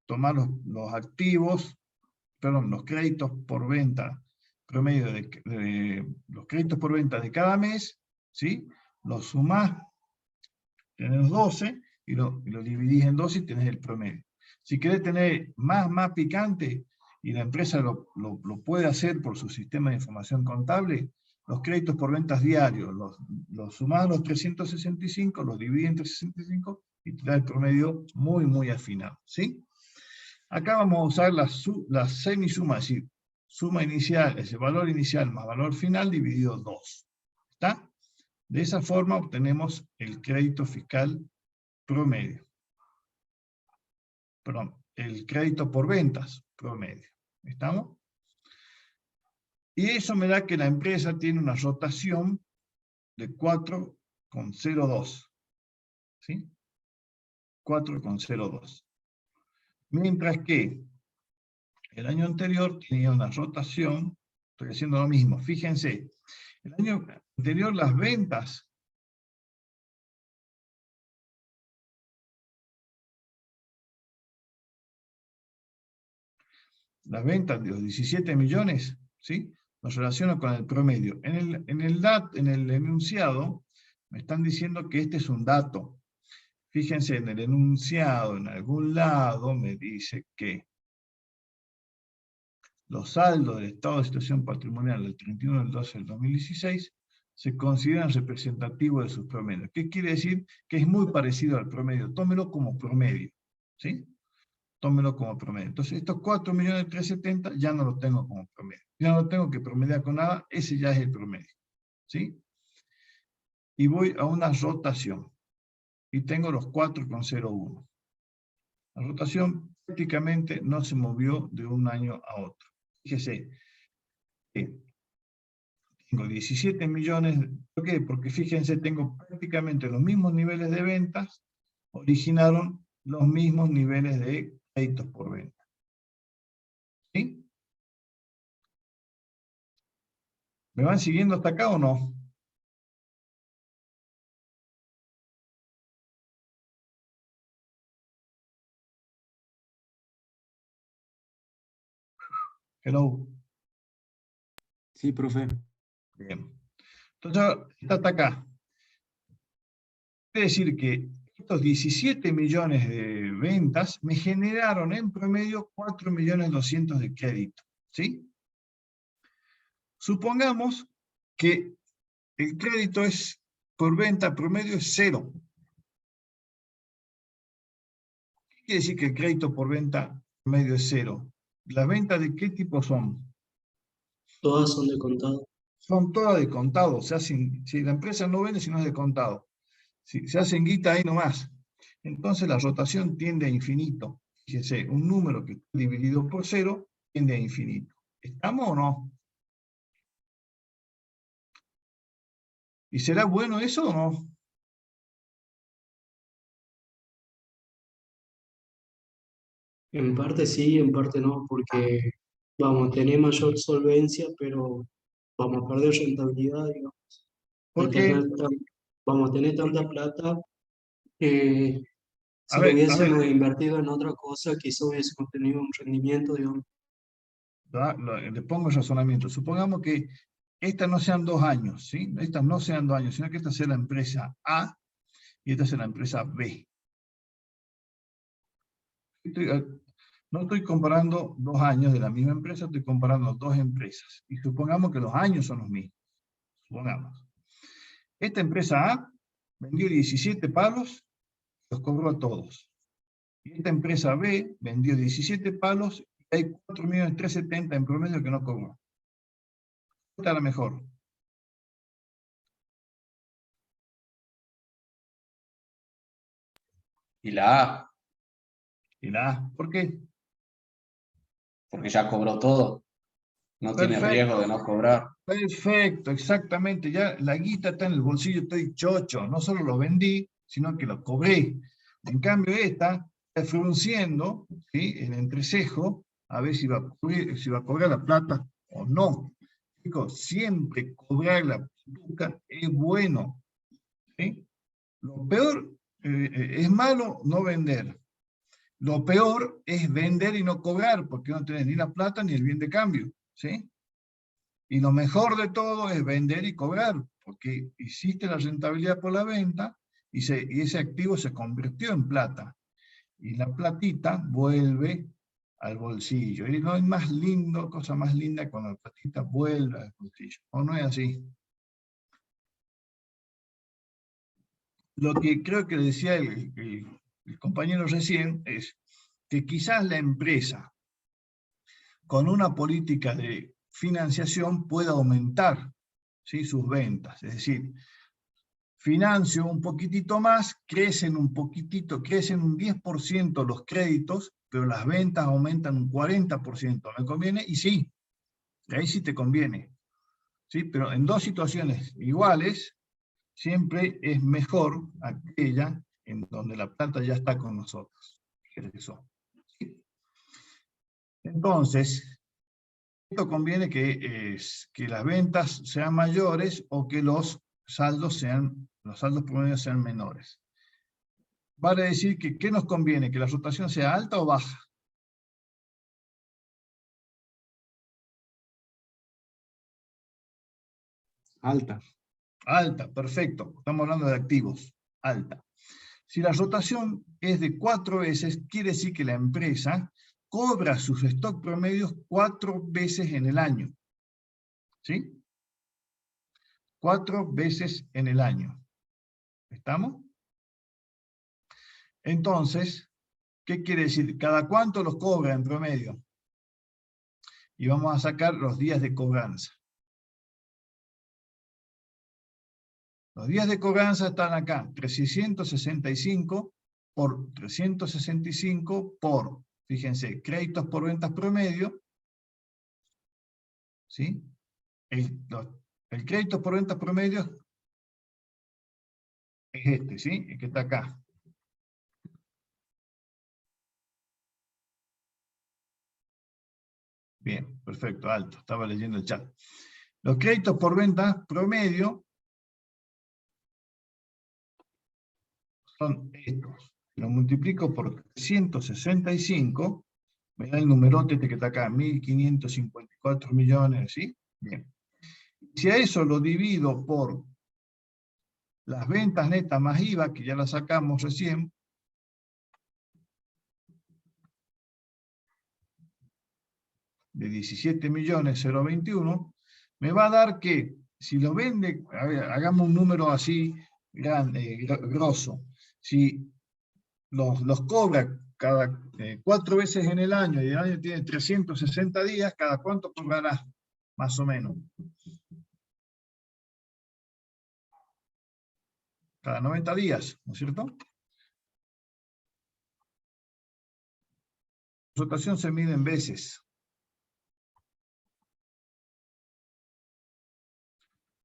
[SPEAKER 1] Tomar los activos, perdón, los créditos por venta, promedio los créditos por venta de cada mes, ¿sí? Los sumás, tenés 12, y lo dividís en 12 y tenés el promedio. Si querés tener más picante, y la empresa lo puede hacer por su sistema de información contable, los créditos por ventas diarios, los sumás a los 365, los dividís en 365, y te da el promedio muy afinado, ¿sí? Acá vamos a usar la semisuma, es decir, suma inicial, ese valor inicial más valor final dividido 2. ¿Está? De esa forma obtenemos el crédito fiscal promedio. Perdón, el crédito por ventas promedio. ¿Estamos? Y eso me da que la empresa tiene una rotación de 4,02. ¿Sí? 4,02. Mientras que el año anterior tenía una rotación, estoy haciendo lo mismo, fíjense, el año anterior las ventas de los 17 millones, ¿sí? Nos relaciono con el promedio. En el enunciado me están diciendo que este es un dato. Fíjense, en el enunciado, en algún lado, me dice que los saldos del estado de situación patrimonial del 31 del 12 del 2016 se consideran representativos de sus promedios. ¿Qué quiere decir? Que es muy parecido al promedio. Tómelo como promedio, ¿sí? Tómelo como promedio. Entonces, estos 4.370.000 ya no lo tengo como promedio. Ya no lo tengo que promediar con nada, ese ya es el promedio, ¿sí? Y voy a una rotación. Y tengo los 4,01. La rotación prácticamente no se movió de un año a otro. Fíjese, tengo 17 millones, ¿por qué? Porque fíjense, tengo prácticamente los mismos niveles de ventas, originaron los mismos niveles de créditos por venta. ¿Sí? ¿Me van siguiendo hasta acá o no? Hello.
[SPEAKER 3] Sí, profe.
[SPEAKER 1] Bien. Entonces, está hasta acá. Quiere decir que estos 17 millones de ventas me generaron en promedio 4.200.000 de crédito. ¿Sí? Supongamos que el crédito es por venta promedio es 0. ¿Qué quiere decir que el crédito por venta promedio es 0? ¿Las ventas de qué tipo son?
[SPEAKER 8] Todas son de contado.
[SPEAKER 1] Son todas de contado. Si la empresa no vende, si no es de contado. Si se hacen guita ahí nomás. Entonces la rotación tiende a infinito. Fíjese, un número que dividido por 0 tiende a infinito. ¿Estamos o no? ¿Y será bueno eso o no?
[SPEAKER 8] En parte sí, en parte no, porque vamos a tener mayor solvencia, pero vamos a perder rentabilidad, digamos. Al
[SPEAKER 1] Porque,
[SPEAKER 8] tener vamos a tener tanta plata que
[SPEAKER 1] a
[SPEAKER 8] si lo
[SPEAKER 1] ver,
[SPEAKER 8] hubiésemos invertido en otra cosa, quizá hubiésemos tenido un rendimiento, digamos.
[SPEAKER 1] le pongo el razonamiento. Supongamos que estas no sean 2 años, ¿sí? Estas no sean 2 años, sino que esta sea la empresa A y esta sea la empresa B. No estoy comparando 2 años de la misma empresa, estoy comparando 2 empresas. Y supongamos que los años son los mismos. Supongamos. Esta empresa A vendió 17 palos, los cobró a todos. Y esta empresa B vendió 17 palos y hay 4.370.000 en promedio que no cobró. Esta es la mejor.
[SPEAKER 2] Y la A,
[SPEAKER 1] Y la A, ¿por qué?
[SPEAKER 2] porque ya cobró todo. No tiene riesgo de no cobrar.
[SPEAKER 1] Perfecto, exactamente. Ya la guita está en el bolsillo, estoy chocho. No solo lo vendí, sino que lo cobré. En cambio esta está frunciendo, ¿sí?, el entrecejo, a ver si va a cobrar la plata o no. Chicos, siempre cobrar la plata es bueno, ¿sí? Lo peor, es malo no vender. Lo peor es vender y no cobrar, porque no tenés ni la plata ni el bien de cambio, ¿sí? Y lo mejor de todo es vender y cobrar, porque hiciste la rentabilidad por la venta y ese activo se convirtió en plata. Y la platita vuelve al bolsillo. Y no hay más lindo, cosa más linda cuando la platita vuelve al bolsillo. ¿O no es así? Lo que creo que decía el compañero recién es que quizás la empresa, con una política de financiación, pueda aumentar, ¿sí?, sus ventas. Es decir, financio un poquitito más, crecen un poquitito, crecen un 10% los créditos, pero las ventas aumentan un 40%. ¿Me conviene? Y sí, ahí sí te conviene. ¿Sí? Pero en dos situaciones iguales, siempre es mejor aquella en donde la plata ya está con nosotros. ¿Sí? Entonces, esto conviene que las ventas sean mayores o que los saldos promedios sean menores. Vale decir que, ¿qué nos conviene? ¿Que la rotación sea alta o baja?
[SPEAKER 3] Alta.
[SPEAKER 1] Alta, perfecto. Estamos hablando de activos. Alta. Si la rotación es de 4 veces, quiere decir que la empresa cobra sus stock promedios 4 veces en el año. ¿Sí? 4 veces en el año. ¿Estamos? Entonces, ¿qué quiere decir? ¿Cada cuánto los cobra en promedio? Y vamos a sacar los días de cobranza. Los días de cobranza están acá, 365 por 365 por, fíjense, créditos por ventas promedio, ¿sí? El crédito por ventas promedio es este, ¿sí? El que está acá. Bien, perfecto, alto, estaba leyendo el chat. Los créditos por ventas promedio son estos. Lo multiplico por 165, me da el numerote este que está acá, 1.554 millones, ¿sí? Bien. Si a eso lo divido por las ventas netas más IVA, que ya las sacamos recién, de 17.021.000, me va a dar que, si lo vende, a ver, hagamos un número así grande, grosso, si los cobra cada 4 veces en el año, y el año tiene 360 días, ¿cada cuánto cobrará? Más o menos. Cada 90 días, ¿no es cierto? La rotación se mide en veces.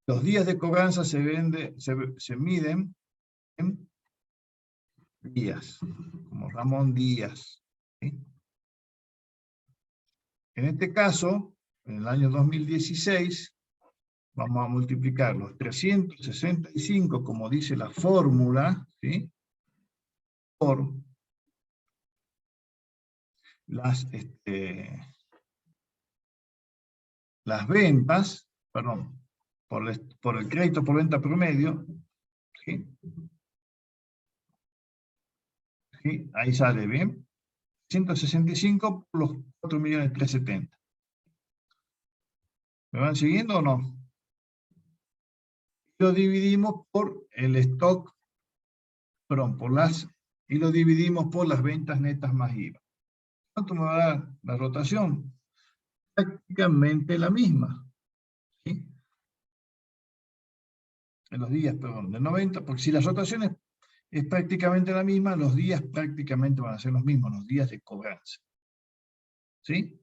[SPEAKER 1] Los días de cobranza se miden en días, como Ramón Díaz, ¿sí? En este caso, en el año 2016, vamos a multiplicar los 365, como dice la fórmula, ¿sí?, por las ventas, perdón, por el crédito por venta promedio, ¿sí? ¿Sí? Ahí sale, ¿bien? 165 por los 4.370.000. ¿Me van siguiendo o no? Lo dividimos por el stock, perdón, por las y lo dividimos por las ventas netas más IVA. ¿Cuánto me va a dar la rotación? Prácticamente la misma. ¿Sí? En los días, perdón, de 90, porque si la rotación es prácticamente la misma, los días prácticamente van a ser los mismos, los días de cobranza. ¿Sí?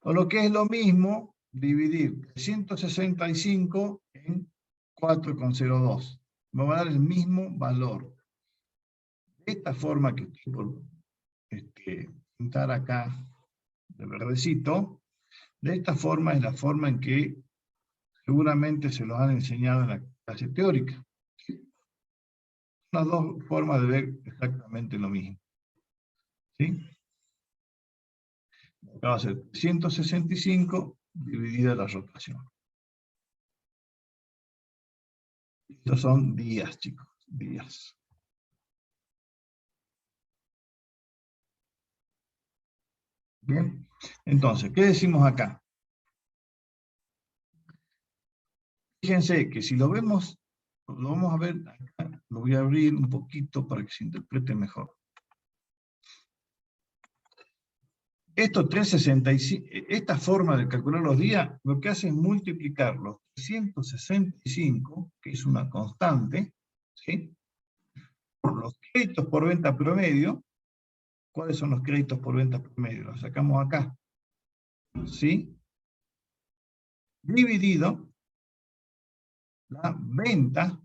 [SPEAKER 1] O lo que es lo mismo, dividir 165 en 4,02. Me va a dar el mismo valor. De esta forma que estoy por pintar acá de verdecito, de esta forma es la forma en que seguramente se los han enseñado en la clase teórica. Las dos formas de ver exactamente lo mismo. ¿Sí? Acá va a ser 165 dividida la rotación. Estos son días, chicos, días. Bien, entonces, ¿qué decimos acá? Fíjense que si lo vemos, lo vamos a ver acá, lo voy a abrir un poquito para que se interprete mejor. Estos 365, esta forma de calcular los días, lo que hace es multiplicar los 365, que es una constante, ¿sí?, por los créditos por venta promedio. ¿Cuáles son los créditos por venta promedio? Los sacamos acá, ¿sí?, dividido la venta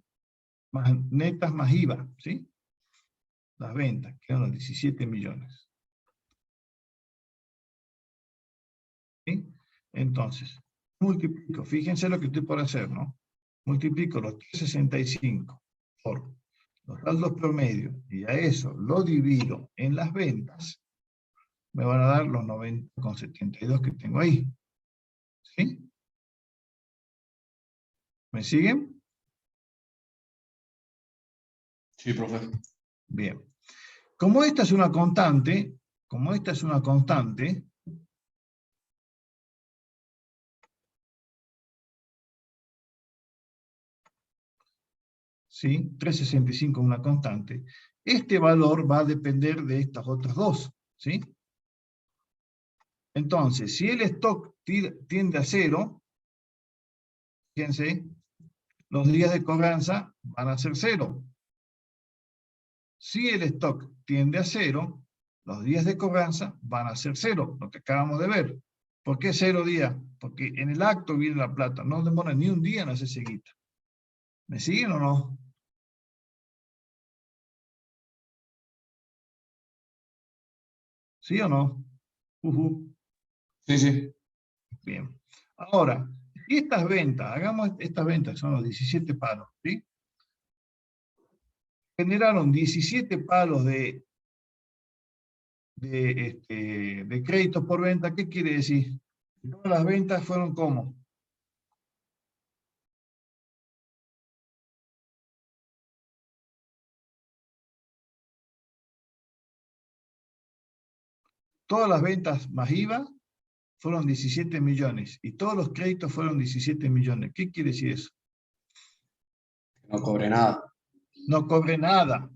[SPEAKER 1] más netas más IVA, ¿sí? Las ventas, que eran los 17 millones. ¿Sí? Entonces, multiplico, fíjense lo que estoy por hacer, ¿no? Multiplico los 365 por los saldos promedios, y a eso lo divido en las ventas, me van a dar los 90,72 que tengo ahí. ¿Sí? ¿Me siguen?
[SPEAKER 2] Sí, profe.
[SPEAKER 1] Bien. Como esta es una constante, ¿sí?, 365 es una constante, este valor va a depender de estas otras dos, ¿sí? Entonces, si el stock tiende a 0, fíjense, los días de cobranza van a ser 0. Si el stock tiende a 0, los días de cobranza van a ser 0, lo que acabamos de ver. ¿Por qué 0 días? Porque en el acto viene la plata, no demora ni un día en hacerse guita. ¿Me siguen o no? ¿Sí o no?
[SPEAKER 2] Sí, sí.
[SPEAKER 1] Bien. Ahora, si estas ventas, hagamos estas ventas, son los 17 palos, ¿sí? Generaron 17 palos de créditos por venta. ¿Qué quiere decir? Todas las ventas fueron ¿cómo? Todas las ventas más IVA fueron 17 millones, y todos los créditos fueron 17 millones. ¿Qué quiere decir eso?
[SPEAKER 2] No cobré nada.
[SPEAKER 1] No cobré nada.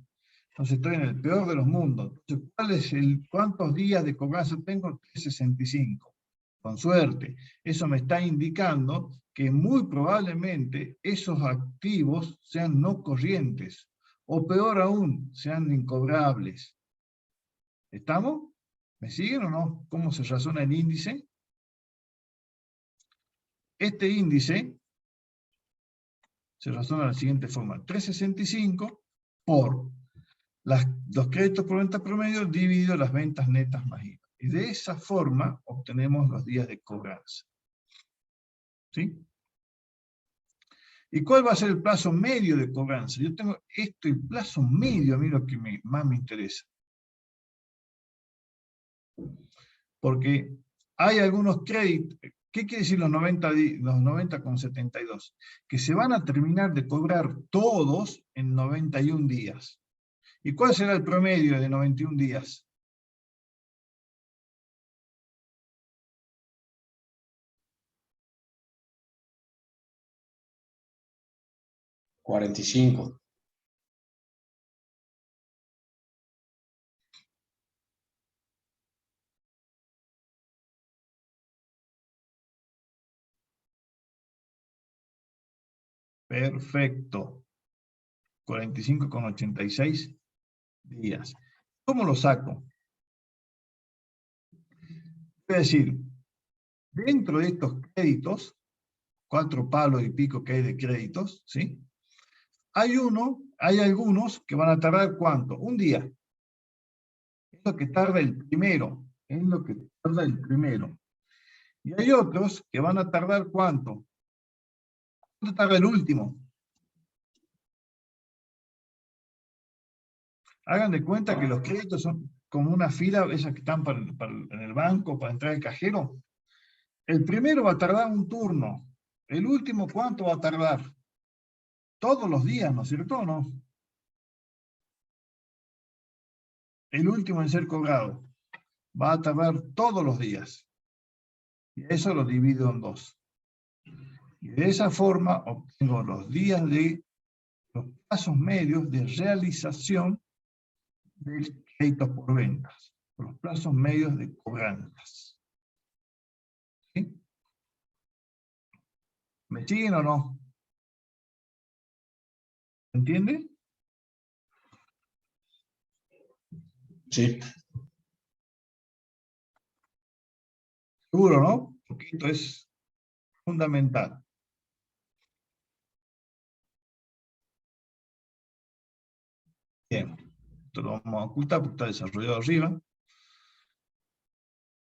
[SPEAKER 1] Entonces estoy en el peor de los mundos. Entonces, ¿cuántos días de cobranza tengo? 365. Con suerte. Eso me está indicando que muy probablemente esos activos sean no corrientes, o peor aún, sean incobrables. ¿Estamos? ¿Me siguen o no? ¿Cómo se razona el índice? Este índice se razona de la siguiente forma: 365 por los créditos por venta promedio dividido las ventas netas más IVA. Y de esa forma obtenemos los días de cobranza. ¿Sí? ¿Y cuál va a ser el plazo medio de cobranza? Yo tengo esto, el plazo medio, a mí lo que más me interesa. Porque hay algunos créditos. ¿Qué quiere decir los 90,72? Que se van a terminar de cobrar todos en 91 días. ¿Y cuál será el promedio de 91 días?
[SPEAKER 2] $45.
[SPEAKER 1] Perfecto. 45,86 días. ¿Cómo lo saco? Voy a decir, dentro de estos créditos, 4 palos y pico que hay de créditos, ¿sí? Hay algunos que van a tardar ¿cuánto? Un día. Es lo que tarda el primero. Es lo que tarda el primero. Y hay otros que van a tardar ¿cuánto? ¿Cuánto tarda el último? Hagan de cuenta que los créditos son como una fila, esas que están en el banco, para entrar al cajero. El primero va a tardar un turno. El último, ¿cuánto va a tardar? Todos los días, ¿no es cierto o no? El último en ser cobrado va a tardar todos los días. Y eso lo divido en 2. Y de esa forma obtengo los días de los plazos medios de realización del crédito por ventas. Los plazos medios de cobranzas. ¿Sí? ¿Me siguen o no? ¿Entiende?
[SPEAKER 2] Sí.
[SPEAKER 1] Seguro, ¿no? Porque esto es fundamental. Bien. Esto lo vamos a ocultar porque está desarrollado arriba.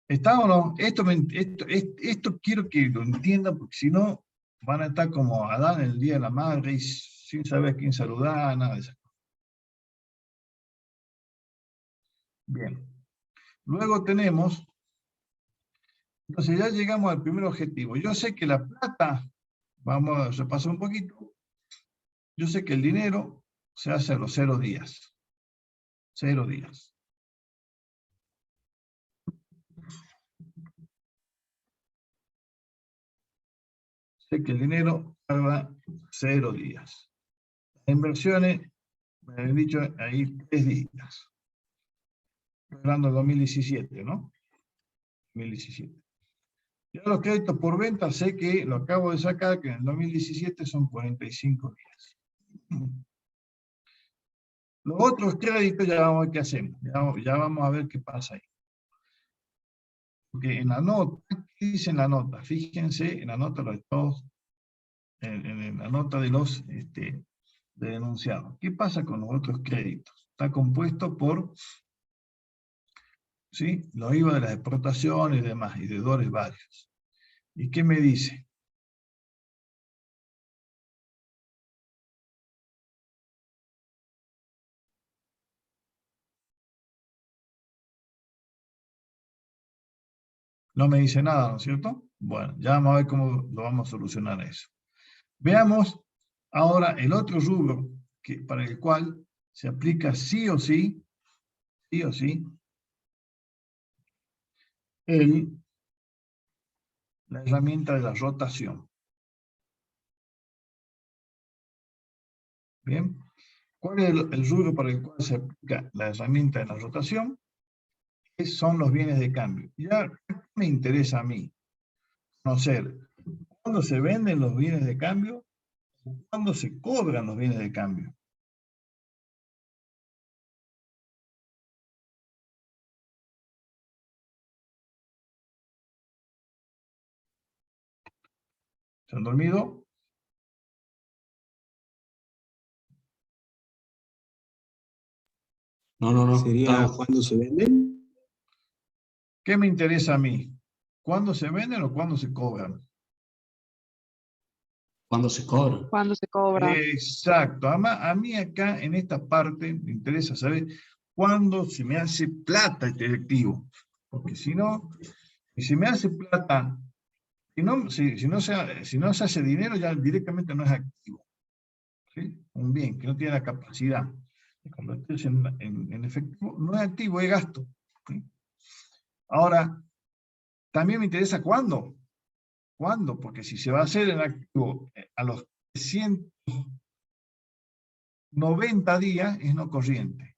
[SPEAKER 1] ¿Está o no? Esto quiero que lo entiendan porque si no van a estar como Adán el día de la madre y sin saber a quién saludar, nada de eso. Bien. Luego tenemos, entonces ya llegamos al primer objetivo. Yo sé que la plata, vamos a repasar un poquito, yo sé que el dinero se hace a los 0 días. 0 días. Sé que el dinero tarda 0 días. Las inversiones, me habían dicho ahí 3 días. Hablando de 2017, ¿no? 2017. Ya los créditos por venta, sé que lo acabo de sacar, que en el 2017 son 45 días. Los otros créditos ya vamos a ver qué hacemos. Ya vamos a ver qué pasa ahí. Porque en la nota, ¿qué dice en la nota? Fíjense en la nota de todos, en la nota de los de denunciados. ¿Qué pasa con los otros créditos? Está compuesto por, ¿sí?, los IVA de las exportaciones y demás, y deudores varios. ¿Y qué me dice? No me dice nada, ¿no es cierto? Bueno, ya vamos a ver cómo lo vamos a solucionar eso. Veamos ahora el otro rubro para el cual se aplica sí o sí, la herramienta de la rotación. Bien, ¿cuál es el rubro para el cual se aplica la herramienta de la rotación? ¿Qué son los bienes de cambio? Ya me interesa a mí conocer cuándo se venden los bienes de cambio o cuándo se cobran los bienes de cambio. ¿Se han dormido?
[SPEAKER 2] No.
[SPEAKER 3] ¿Sería
[SPEAKER 2] Estamos-
[SPEAKER 3] cuando se venden?
[SPEAKER 1] ¿Qué me interesa a mí? ¿Cuándo se venden o cuándo se cobran?
[SPEAKER 2] ¿Cuándo se cobra?
[SPEAKER 6] Cuando se cobra.
[SPEAKER 1] Exacto. Además, a mí acá en esta parte me interesa saber cuándo se me hace plata este activo. Porque si no, si se me hace plata, si no se hace dinero, ya directamente no es activo. ¿Sí? Un bien que no tiene la capacidad de convertirse en efectivo, no es activo, es gasto. ¿Sí? Ahora, también me interesa cuándo. ¿Cuándo? Porque si se va a hacer el activo a los 190 días, es no corriente.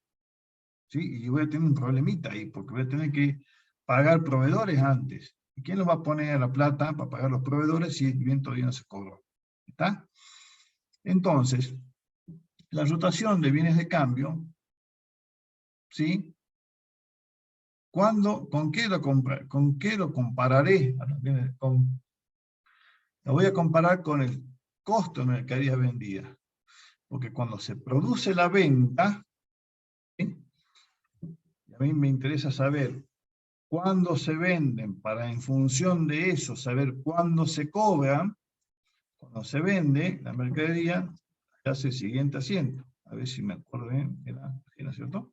[SPEAKER 1] ¿Sí? Y voy a tener un problemita ahí, porque voy a tener que pagar proveedores antes. ¿Y quién nos va a poner la plata para pagar los proveedores si el bien todavía no se cobró? ¿Está? Entonces, la rotación de bienes de cambio, ¿sí? ¿Con qué lo compararé? Lo voy a comparar con el costo de mercadería vendida. Porque cuando se produce la venta, ¿sí? A mí me interesa saber cuándo se venden, para en función de eso saber cuándo se cobran. Cuando se vende la mercadería, se hace el siguiente asiento. A ver si me acuerdo bien, ¿era cierto?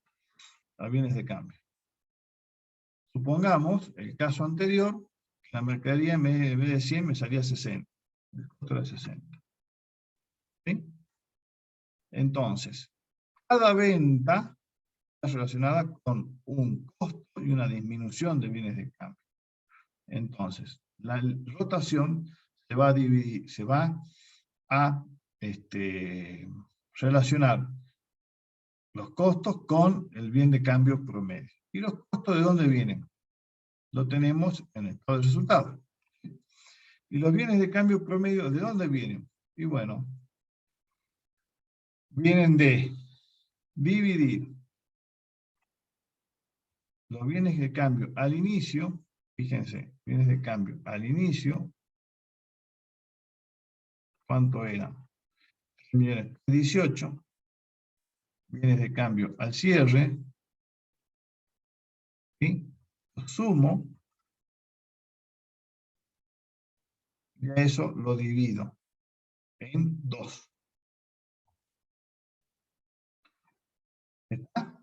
[SPEAKER 1] A bienes de cambio. Supongamos, el caso anterior, que la mercadería en vez de 100 me salía 60. El costo era 60. ¿Sí? Entonces, cada venta está relacionada con un costo y una disminución de bienes de cambio. Entonces, la rotación se va a dividir, se va a relacionar los costos con el bien de cambio promedio. ¿Y los costos de dónde vienen? Lo tenemos en el estado de resultados. ¿Y los bienes de cambio promedio de dónde vienen? Y bueno, vienen de dividir los bienes de cambio al inicio, fíjense, bienes de cambio al inicio, ¿cuánto era? 18. Bienes de cambio al cierre, ¿sí? Lo sumo, y a eso lo divido en 2. ¿Está?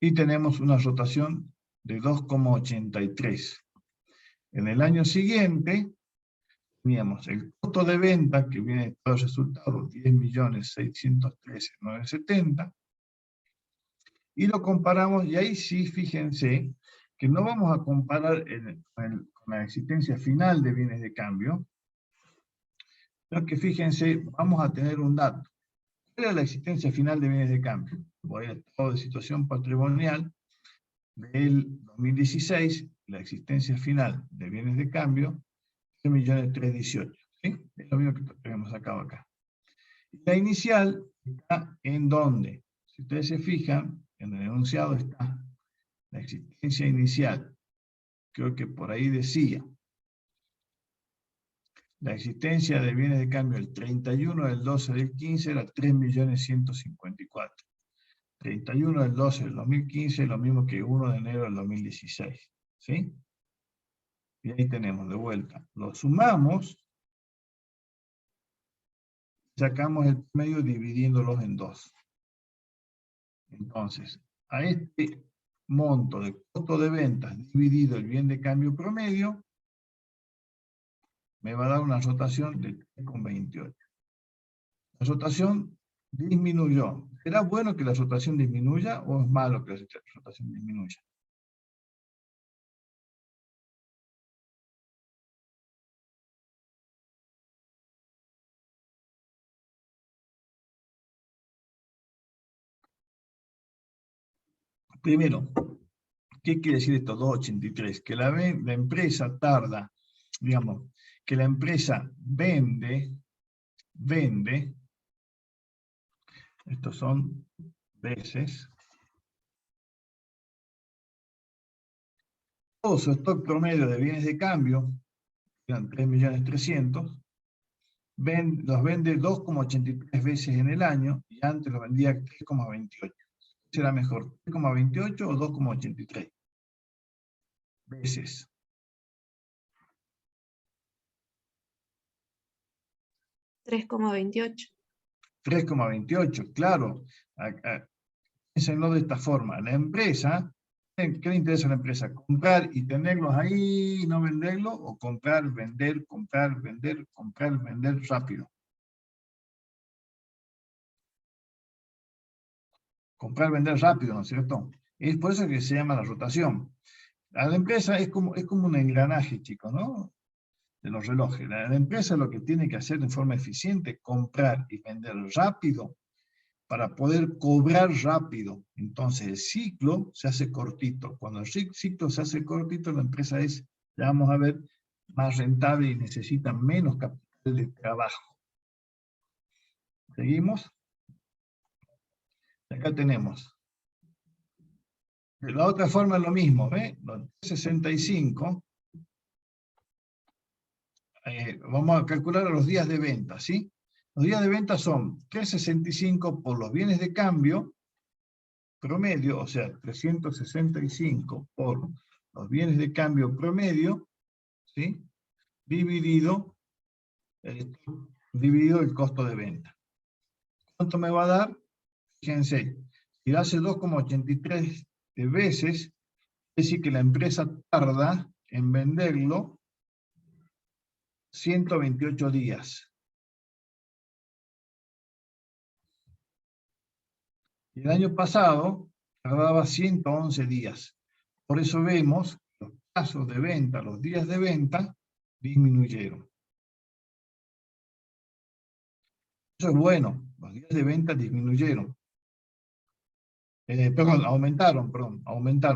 [SPEAKER 1] Y tenemos una rotación de 2,83. En el año siguiente, teníamos el costo de venta, que viene de todos los resultados, 10.613.970, y lo comparamos, y ahí sí, fíjense, que no vamos a comparar con la existencia final de bienes de cambio, sino que fíjense, vamos a tener un dato. ¿Cuál era la existencia final de bienes de cambio? Voy al estado de situación patrimonial del 2016, la existencia final de bienes de cambio, 3.318.000, ¿sí? Es lo mismo que hemos sacado acá. La inicial está en dónde. Si ustedes se fijan, en el enunciado está la existencia inicial. Creo que por ahí decía. La existencia de bienes de cambio el 31 del 12 del 15 era 3.154.000. 31 del 12 del 2015 es lo mismo que 1 de enero del 2016. ¿Sí? Y ahí tenemos de vuelta. Lo sumamos. Sacamos el promedio dividiéndolos en 2. Entonces, a este monto de costo de ventas dividido el bien de cambio promedio, me va a dar una rotación de 3,28. La rotación disminuyó. ¿Será bueno que la rotación disminuya o es malo que la rotación disminuya? Primero, ¿qué quiere decir esto 2,83? Que la empresa tarda, digamos, que la empresa vende, estos son veces, todo su stock promedio de bienes de cambio, eran 3.300.000, los vende 2,83 veces en el año, y antes lo vendía 3,28. ¿Será mejor 3,28 o 2,83 veces?
[SPEAKER 4] $3,28.
[SPEAKER 1] 3,28, claro. Piénsenlo de esta forma. La empresa, ¿qué le interesa a la empresa? ¿Comprar y tenerlos ahí y no venderlos? ¿O comprar, vender, comprar, vender, comprar, vender rápido? Comprar, vender rápido, ¿no es cierto? Es por eso que se llama la rotación. A la empresa es como un engranaje, chicos, ¿no? De los relojes. La empresa lo que tiene que hacer de forma eficiente es comprar y vender rápido para poder cobrar rápido. Entonces el ciclo se hace cortito. Cuando el ciclo se hace cortito, la empresa es, ya vamos a ver, más rentable y necesita menos capital de trabajo. ¿Seguimos? Acá tenemos. De la otra forma es lo mismo, ¿ve? Los 65. Vamos a calcular los días de venta, ¿sí? Los días de venta son 365 por los bienes de cambio promedio, o sea, 365 por los bienes de cambio promedio, ¿sí? Dividido el costo de venta. ¿Cuánto me va a dar? Fíjense, si hace 2,83 veces, es decir que la empresa tarda en venderlo 128 días. Y el año pasado tardaba 111 días. Por eso vemos que los plazos de venta, los días de venta, disminuyeron. Eso es bueno, los días de venta disminuyeron. Aumentaron,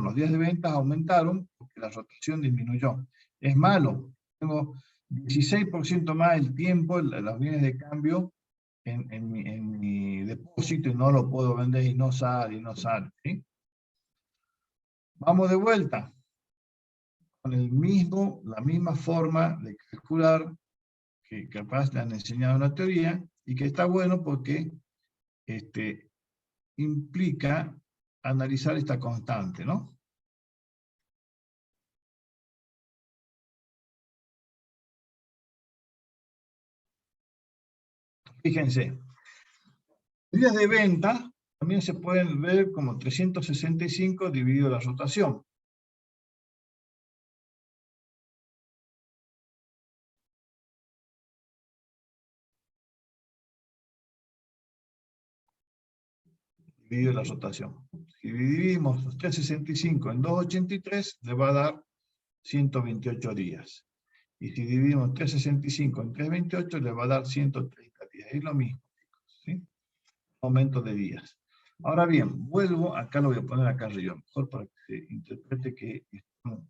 [SPEAKER 1] los días de venta aumentaron porque la rotación disminuyó. Es malo, tengo 16% más el tiempo, los bienes de cambio en mi depósito y no lo puedo vender y no sale, ¿sí? Vamos de vuelta con la misma forma de calcular que capaz le han enseñado en la teoría y que está bueno porque implica analizar esta constante, ¿no? Fíjense, días de venta también se pueden ver como 365 dividido la rotación. Dividido la rotación. Si dividimos los 365 en 283, le va a dar 128 días. Y si dividimos 365 en 328, le va a dar 130 días. Es lo mismo, ¿sí? Aumento de días. Ahora bien, vuelvo, acá lo voy a poner acá arriba, mejor para que se interprete que estamos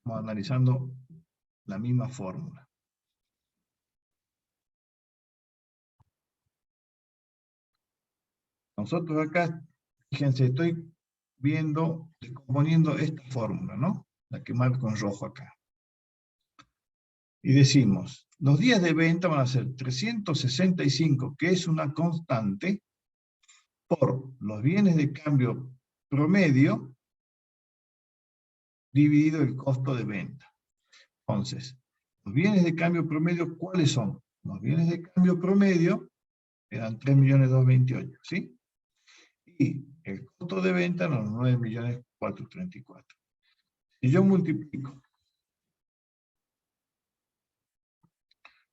[SPEAKER 1] analizando la misma fórmula. Nosotros acá, fíjense, estoy descomponiendo esta fórmula, ¿no? La que marco en rojo acá. Y decimos, los días de venta van a ser 365, que es una constante, por los bienes de cambio promedio, dividido el costo de venta. Entonces, los bienes de cambio promedio, ¿cuáles son? Los bienes de cambio promedio eran 3.228.000, ¿sí? Y el costo de venta eran 9.434.000. Si yo multiplico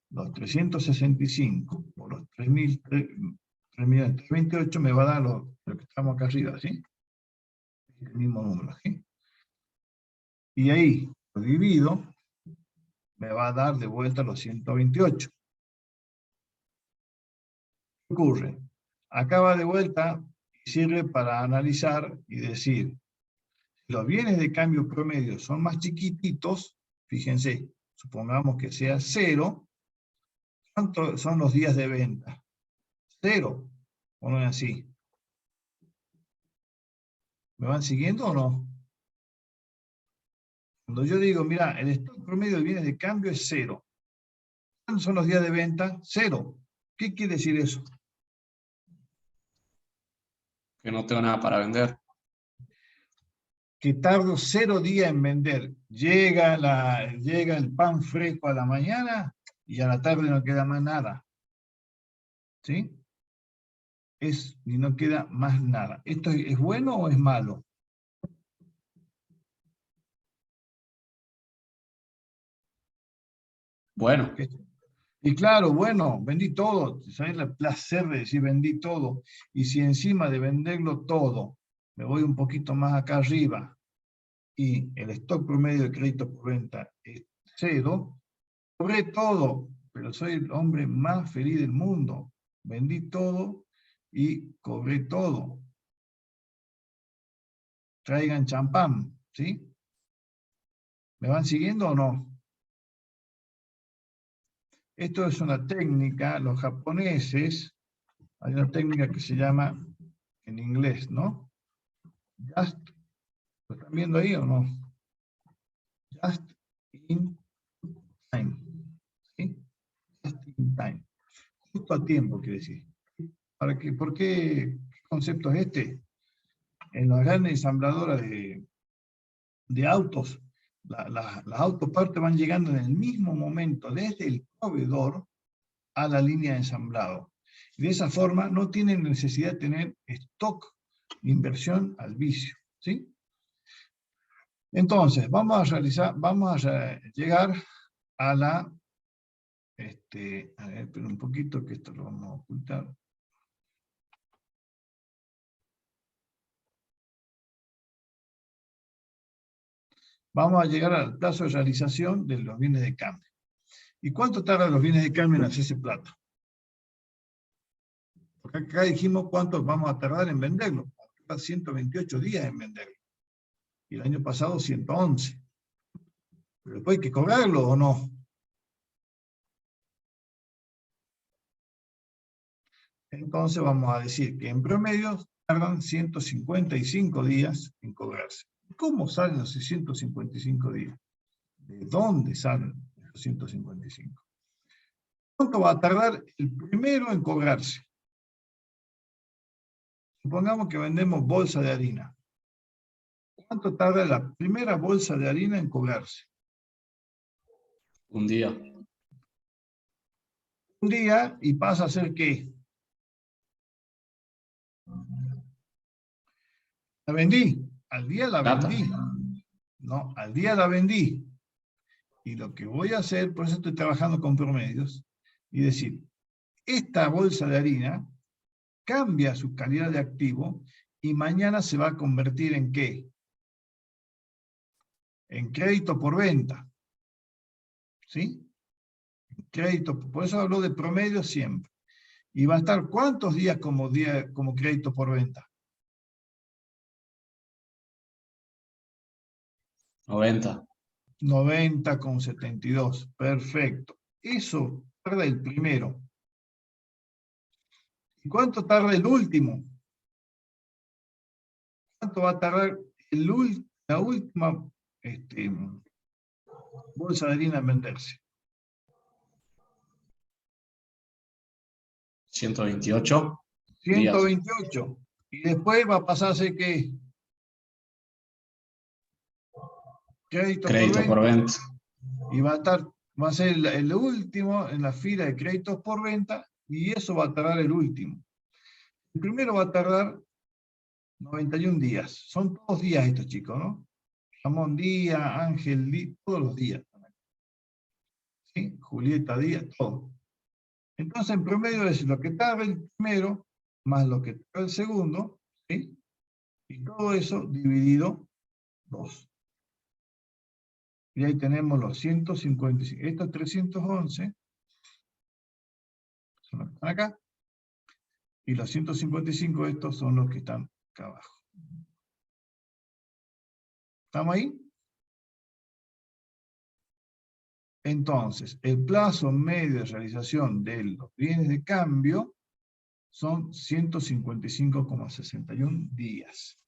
[SPEAKER 1] los 365 por los 3.328.000 me va a dar lo que estamos acá arriba, ¿sí? El mismo número, ¿sí? Y ahí lo divido, me va a dar de vuelta los 128. ¿Qué ocurre? Acá va de vuelta y sirve para analizar y decir, si los bienes de cambio promedio son más chiquititos, fíjense, supongamos que sea 0, ¿cuántos son los días de venta? 0, ¿o no es así? ¿Me van siguiendo o no? Cuando yo digo, mira, el stock promedio de bienes de cambio es 0. ¿Cuántos son los días de venta? 0. ¿Qué quiere decir eso?
[SPEAKER 2] Que no tengo nada para vender.
[SPEAKER 1] Que tardo 0 días en vender. Llega el pan fresco a la mañana y a la tarde no queda más nada. ¿Sí? Y no queda más nada. ¿Esto es bueno o es malo?
[SPEAKER 2] Bueno,
[SPEAKER 1] Y claro, bueno, vendí todo. ¿Sabes el placer de decir vendí todo? Y si encima de venderlo todo, me voy un poquito más acá arriba y el stock promedio de crédito por venta es 0, cobré todo, pero soy el hombre más feliz del mundo. Vendí todo y cobré todo. Traigan champán, ¿sí? ¿Me van siguiendo o no? Esto es una técnica, los japoneses, hay una técnica que se llama, en inglés, ¿no? Just, ¿lo están viendo ahí o no? Just in time, ¿sí? Just in time. Justo a tiempo, quiere decir. ¿Por qué concepto es este? En las grandes ensambladoras de autos, las autopartes van llegando en el mismo momento, desde el proveedor a la línea de ensamblado. Y de esa forma no tienen necesidad de tener stock de inversión al vicio, ¿sí? Entonces, vamos a llegar a la, a ver, espera un poquito que esto lo vamos a ocultar. Vamos a llegar al plazo de realización de los bienes de cambio. ¿Y cuánto tardan los bienes de cambio en hacerse plata? Porque acá dijimos cuánto vamos a tardar en venderlo. 128 días en venderlo. Y el año pasado 111. Pero después hay que cobrarlo o no. Entonces vamos a decir que en promedio tardan 155 días en cobrarse. ¿Cómo salen los 155 días? ¿De dónde salen los 155? ¿Cuánto va a tardar el primero en cobrarse? Supongamos que vendemos bolsa de harina. ¿Cuánto tarda la primera bolsa de harina en cobrarse?
[SPEAKER 2] Un día.
[SPEAKER 1] Un día y pasa a ser ¿qué? La vendí. Al día la
[SPEAKER 2] Plata.
[SPEAKER 1] vendí. No, al día la vendí. Y lo que voy a hacer, por eso estoy trabajando con promedios, y decir, esta bolsa de harina cambia su calidad de activo y mañana se va a convertir en ¿qué? En crédito por venta. ¿Sí? Crédito, por eso hablo de promedio siempre. ¿Y va a estar cuántos días como crédito por venta?
[SPEAKER 2] 90.
[SPEAKER 1] 90,72. Perfecto. Eso tarda el primero. ¿Y cuánto tarda el último? ¿Cuánto va a tardar la última bolsa de harina en venderse?
[SPEAKER 2] 128 días.
[SPEAKER 1] 128. Y después va a pasarse ¿qué? Crédito
[SPEAKER 2] Crédito por venta.
[SPEAKER 1] Y va a ser el último en la fila de créditos por venta, y eso va a tardar el último. El primero va a tardar 91 días. Son todos días estos chicos, ¿no? Ramón Díaz, Ángel Díaz, todos los días. ¿Sí? Julieta Díaz, todo. Entonces, en promedio es lo que tarda el primero, más lo que tarda el segundo, ¿sí? Y todo eso dividido 2. Y ahí tenemos los 155. Estos 311 son los que están acá. Y los 155 estos son los que están acá abajo. ¿Estamos ahí? Entonces, el plazo medio de realización de los bienes de cambio son 155,61 días.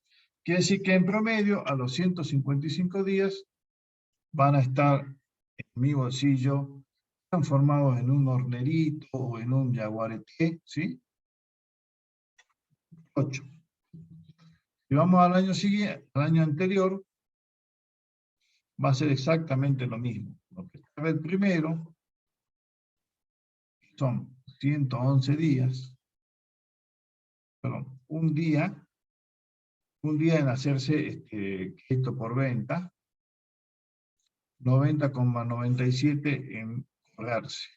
[SPEAKER 1] Quiere decir que en promedio, a los 155 días, van a estar en mi bolsillo transformados en un hornerito o en un yaguareté, ¿sí? 8. Si vamos al año siguiente, al año anterior, va a ser exactamente lo mismo. Lo que tarda el primero son 111 días, perdón, un día en hacerse crédito por venta, 90,97 en cobrarse.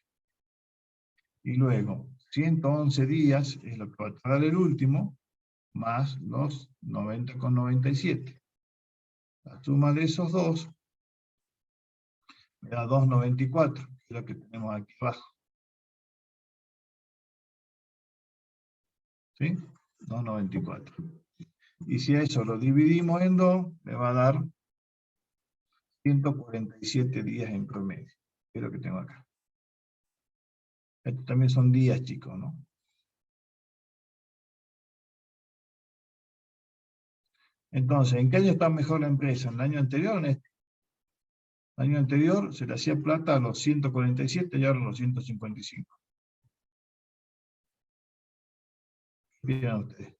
[SPEAKER 1] Y luego, 111 días es lo que va a tardar el último, más los 90,97. La suma de esos dos me da 2,94, que es lo que tenemos aquí abajo. ¿Sí? 294. Y si a eso lo dividimos en 2, me va a dar 147 días en promedio. Es lo que tengo acá. Estos también son días, chicos, ¿no? Entonces, ¿en qué año está mejor la empresa? ¿En el año anterior o en este? El año anterior se le hacía plata a los 147 y ahora a los 155. ¿Qué opinan ustedes?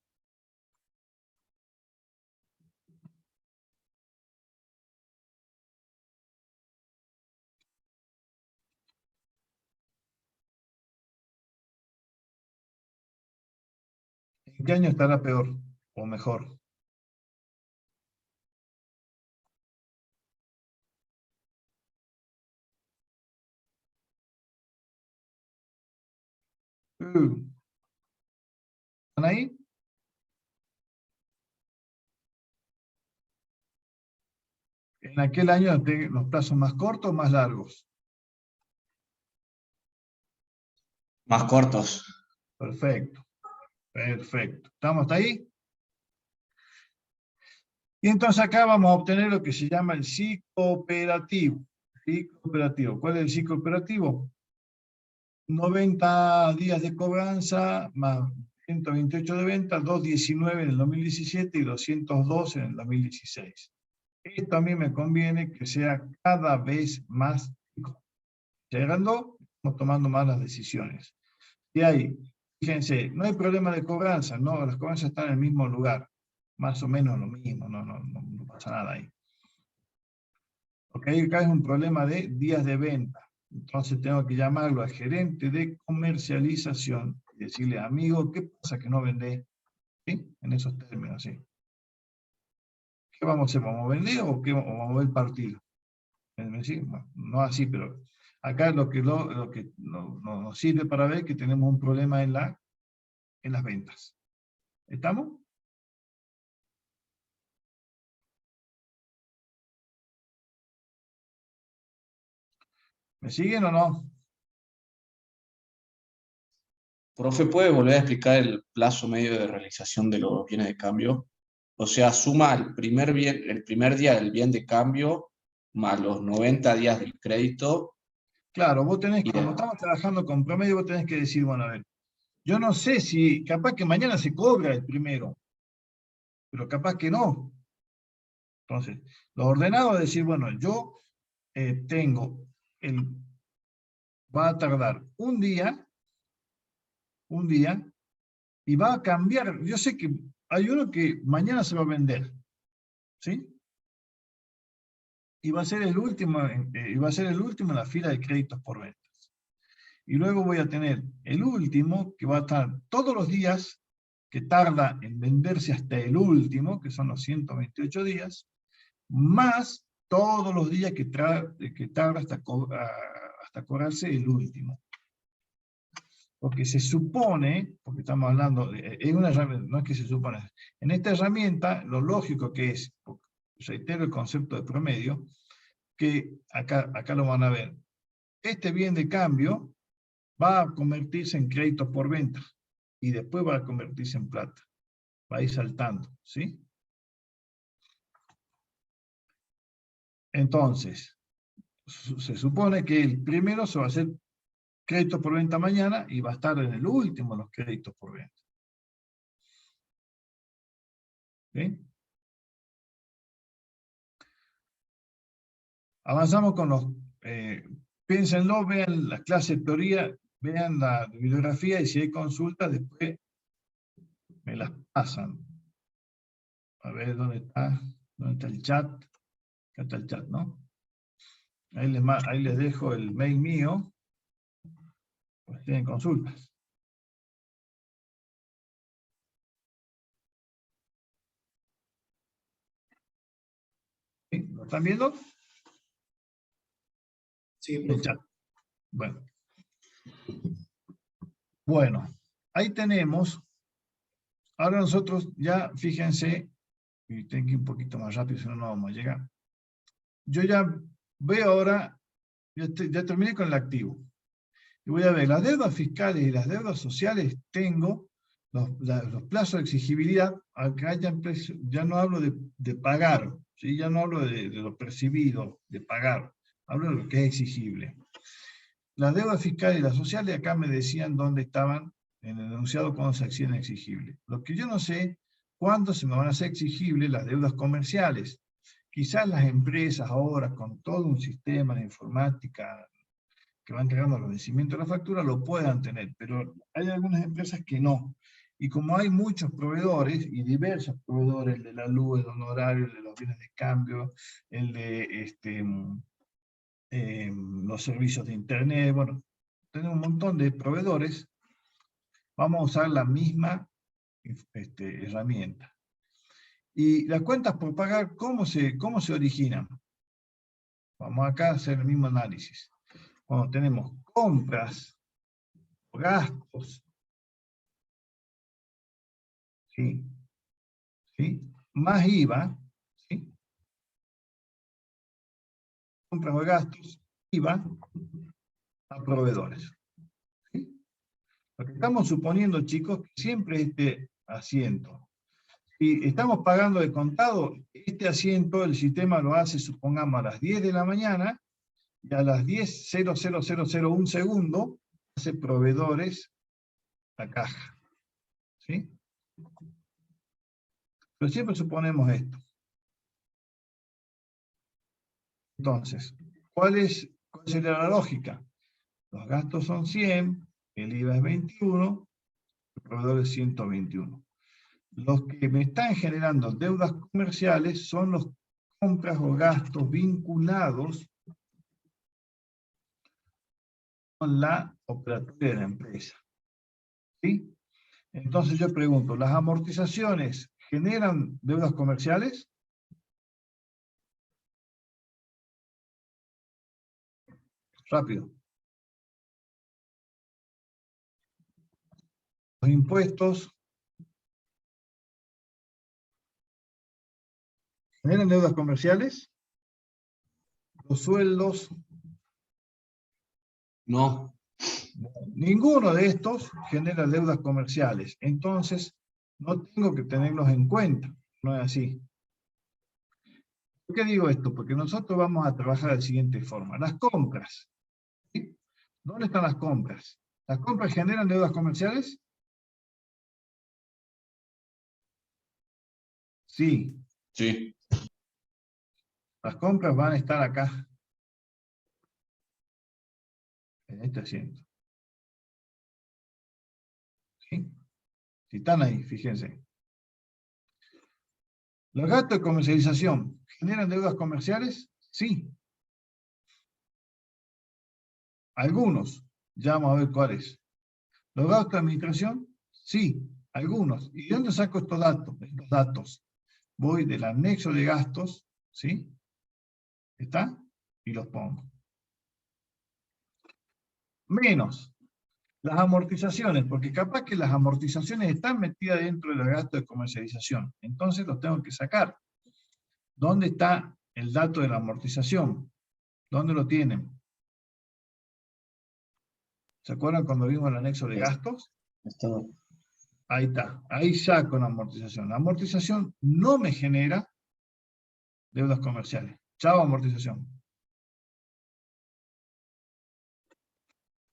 [SPEAKER 1] ¿En qué año estará peor o mejor? ¿Están ahí? En aquel año los plazos más cortos o más largos.
[SPEAKER 2] Más cortos.
[SPEAKER 1] Perfecto. Perfecto. ¿Estamos hasta ahí? Y entonces acá vamos a obtener lo que se llama el ciclo operativo. Ciclo operativo. ¿Cuál es el ciclo operativo? 90 días de cobranza más 128 de venta, 219 en el 2017 y 212 en el 2016. Esto a mí me conviene que sea cada vez más chico. Llegando, estamos tomando más las decisiones. Y ahí, fíjense, no hay problema de cobranza, no, las cobranzas están en el mismo lugar. Más o menos lo mismo, no pasa nada ahí. Ok, acá es un problema de días de venta. Entonces tengo que llamarlo al gerente de comercialización y decirle, amigo, ¿qué pasa que no vendés? ¿Sí? En esos términos, ¿sí? ¿Qué vamos a hacer? ¿Vamos a vender o vamos a ver el partido? ¿Sí? Bueno, no así, pero acá lo que nos sirve para ver que tenemos un problema en las ventas. ¿Estamos? ¿Me siguen o no?
[SPEAKER 2] Profe, ¿puede volver a explicar el plazo medio de realización de los bienes de cambio? O sea, suma el primer día del bien de cambio más los 90 días del crédito.
[SPEAKER 1] Claro, vos tenés,
[SPEAKER 2] Y
[SPEAKER 1] como estamos trabajando con promedio, vos tenés que decir, bueno, a ver, yo no sé si, capaz que mañana se cobra el primero, pero capaz que no. Entonces, lo ordenado es decir, bueno, yo tengo, va a tardar un día, y va a cambiar. Yo sé que hay uno que mañana se va a vender, ¿sí? Y va a ser el último, en la fila de créditos por ventas. Y luego voy a tener el último, que va a estar todos los días, que tarda en venderse hasta el último, que son los 128 días, más todos los días que tarda hasta cobrarse el último. Porque se supone, porque estamos hablando, no es que se supone, en esta herramienta lo lógico que es, reitero el concepto de promedio, que acá lo van a ver, este bien de cambio va a convertirse en créditos por venta, y después va a convertirse en plata, va a ir saltando, ¿sí? Entonces, se supone que el primero se va a hacer crédito por venta mañana y va a estar en el último los créditos por venta. ¿Sí? Avanzamos con los... piénsenlo, vean las clases de teoría, vean la bibliografía y si hay consultas después me las pasan. A ver dónde está el chat. Acá está el chat, ¿no? Ahí les dejo el mail mío. Pues tienen consultas. ¿Sí? ¿Lo están viendo?
[SPEAKER 8] Sí,
[SPEAKER 1] El
[SPEAKER 8] profe.
[SPEAKER 1] chat. Bueno, ahí tenemos. Ahora nosotros ya, fíjense, y tengo que ir un poquito más rápido, si no, no vamos a llegar. Yo ya veo ahora, ya terminé con el activo. Y voy a ver las deudas fiscales y las deudas sociales tengo los plazos de exigibilidad, acá ya no hablo de pagar, ¿sí? Ya no hablo de lo percibido, de pagar, hablo de lo que es exigible. La deuda fiscal y la social, de acá me decían dónde estaban en el enunciado cuando se hacían exigibles. Lo que yo no sé, cuándo se me van a hacer exigibles las deudas comerciales. Quizás las empresas ahora, con todo un sistema de informática que va entregando los vencimientos de la factura, lo puedan tener, pero hay algunas empresas que no. Y como hay muchos proveedores, y diversos proveedores, el de la luz, el honorario, el de los bienes de cambio, el de los servicios de internet, bueno, tenemos un montón de proveedores, vamos a usar la misma herramienta. Y las cuentas por pagar, ¿cómo se originan? Vamos acá a hacer el mismo análisis. Cuando tenemos compras, gastos, ¿sí? ¿Sí? Más IVA, ¿sí? Compras o gastos, IVA, a proveedores. ¿Sí? Lo que estamos suponiendo, chicos, que siempre este asiento. Si estamos pagando de contado, este asiento el sistema lo hace, supongamos, a las 10 de la mañana, y a las 10:0001 segundo, hace proveedores la caja. ¿Sí? Pero siempre suponemos esto. Entonces, ¿cuál sería la lógica? Los gastos son 100, el IVA es 21, el proveedor es 121. Los que me están generando deudas comerciales son los compras o gastos vinculados con la operatoria de la empresa. ¿Sí? Entonces yo pregunto, ¿las amortizaciones generan deudas comerciales? Rápido. Los impuestos generan deudas comerciales. Los sueldos,
[SPEAKER 2] No.
[SPEAKER 1] ninguno de estos genera deudas comerciales. Entonces, no tengo que tenerlos en cuenta. No es así. ¿Por qué digo esto? Porque nosotros vamos a trabajar de la siguiente forma. Las compras. ¿Sí? ¿Dónde están las compras? ¿Las compras generan deudas comerciales? Sí.
[SPEAKER 2] Sí.
[SPEAKER 1] Las compras van a estar acá. En este asiento. ¿Sí? Si están ahí, fíjense. ¿Los gastos de comercialización generan deudas comerciales? Sí. Algunos. Ya vamos a ver cuáles. ¿Los gastos de administración? Sí. Algunos. ¿Y de dónde saco estos datos? Estos datos. Voy del anexo de gastos, ¿sí? ¿Está? Y los pongo. Menos las amortizaciones, porque capaz que las amortizaciones están metidas dentro de los gastos de comercialización. Entonces los tengo que sacar. ¿Dónde está el dato de la amortización? ¿Dónde lo tienen? ¿Se acuerdan cuando vimos el anexo de gastos? Ahí está. Ahí saco la amortización. La amortización no me genera deudas comerciales. Chao, amortización.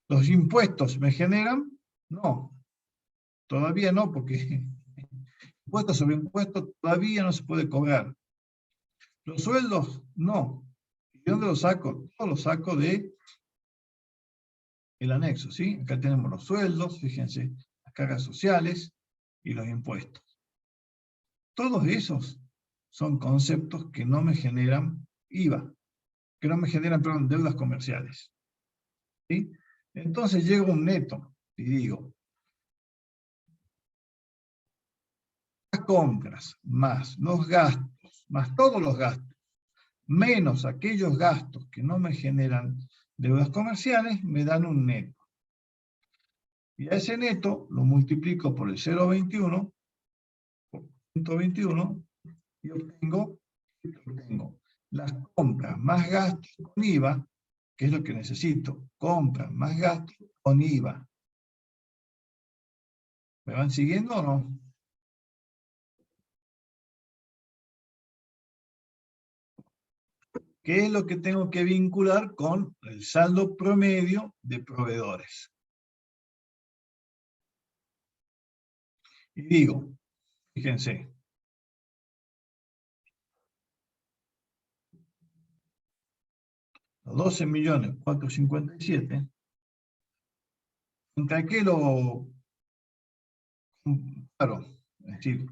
[SPEAKER 1] ¿Los impuestos me generan? No. Todavía no, porque impuestos sobre impuestos todavía no se puede cobrar. ¿Los sueldos? No. ¿Y de dónde los saco? Todo lo saco de el anexo, ¿sí? Acá tenemos los sueldos, fíjense, las cargas sociales y los impuestos. Todos esos son conceptos que no me generan IVA, que no me generan, perdón, deudas comerciales. ¿Sí? Entonces llego a un neto y digo, las compras más los gastos, más todos los gastos, menos aquellos gastos que no me generan deudas comerciales, me dan un neto. Y a ese neto lo multiplico por el 0,21, por 121, y obtengo las compras más gastos con IVA, que es lo que necesito, compras más gastos con IVA. ¿Me van siguiendo o no? ¿Qué es lo que tengo que vincular con el saldo promedio de proveedores? Y digo, fíjense, los 12.457.000, ¿contra qué lo comparo? Es decir,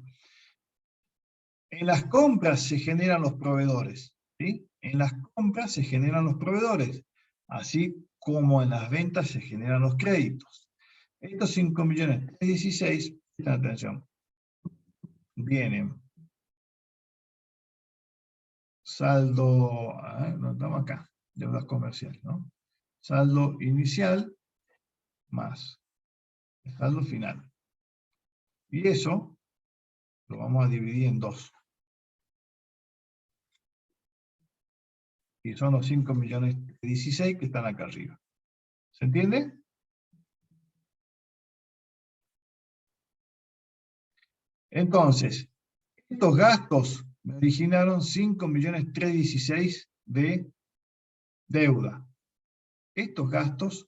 [SPEAKER 1] en las compras se generan los proveedores, ¿sí? En las compras se generan los proveedores, así como en las ventas se generan los créditos. Estos 5.316.000, presten atención, vienen saldo, lo estamos acá, deudas comerciales, ¿no? Saldo inicial más el saldo final. Y eso lo vamos a dividir en 2. Y son los 5.016.000 que están acá arriba. ¿Se entiende? Entonces, estos gastos me originaron 5.316.000 de deuda. Estos gastos,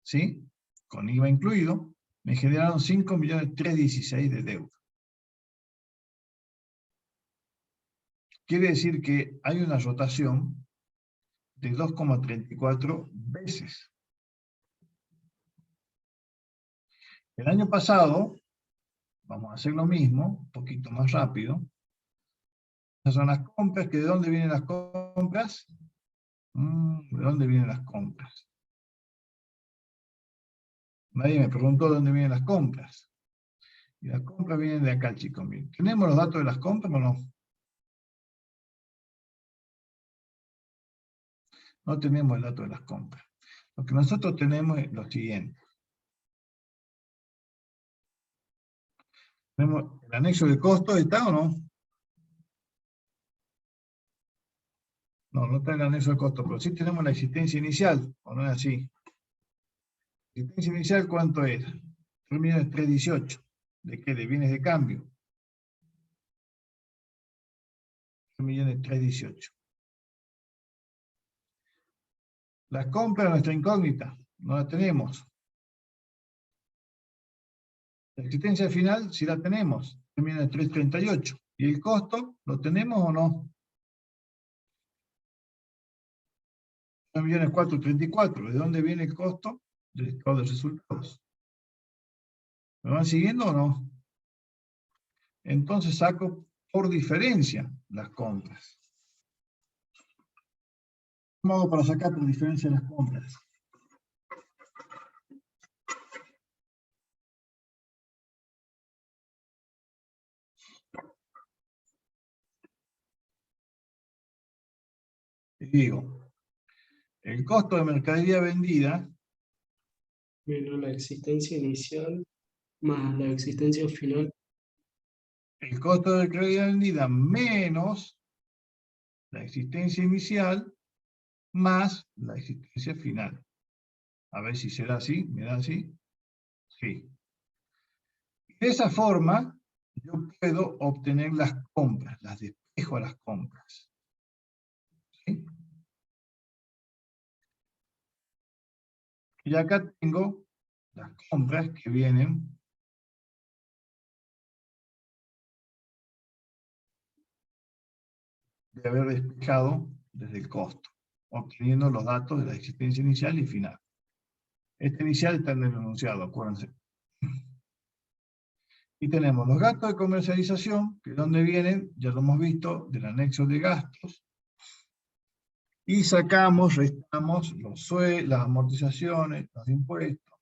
[SPEAKER 1] ¿sí?, con IVA incluido, me generaron 5.316.000 de deuda. Quiere decir que hay una rotación de 2,34 veces. El año pasado, vamos a hacer lo mismo, un poquito más rápido. Esas son las compras, que ¿de dónde vienen las compras? ¿De dónde vienen las compras? Nadie me preguntó de dónde vienen las compras. Y las compras vienen de acá, chicos. Miren. ¿Tenemos los datos de las compras o no? No tenemos el dato de las compras. Lo que nosotros tenemos es lo siguiente. ¿Tenemos el anexo de costos? ¿Está o no? No, no está el anexo de costos, pero sí tenemos la existencia inicial, ¿o no es así? ¿La existencia inicial cuánto era? 3.318.000. ¿De qué? De bienes de cambio. 3.318.000. Las compras, nuestra incógnita, no la tenemos. La existencia final, sí la tenemos, 3.338.000. ¿Y el costo, lo tenemos o no? 3.434.000. ¿De dónde viene el costo? Del estado de resultados. ¿Me van siguiendo o no? Entonces saco por diferencia las compras. ¿Cómo hago para sacar por diferencia las compras? Y digo, el costo de mercadería vendida
[SPEAKER 8] Menos la existencia inicial más la existencia final.
[SPEAKER 1] el costo de mercadería vendida menos la existencia inicial más la existencia final. A ver si será así, ¿me da así? Sí. De esa forma, yo puedo obtener las compras, las despejo a las compras. ¿Sí? Y acá tengo las compras que vienen de haber despejado desde el costo, obteniendo los datos de la existencia inicial y final. Este inicial está en el enunciado, acuérdense. Y tenemos los gastos de comercialización, que de dónde vienen, ya lo hemos visto, del anexo de gastos. Y sacamos, restamos las amortizaciones, los impuestos,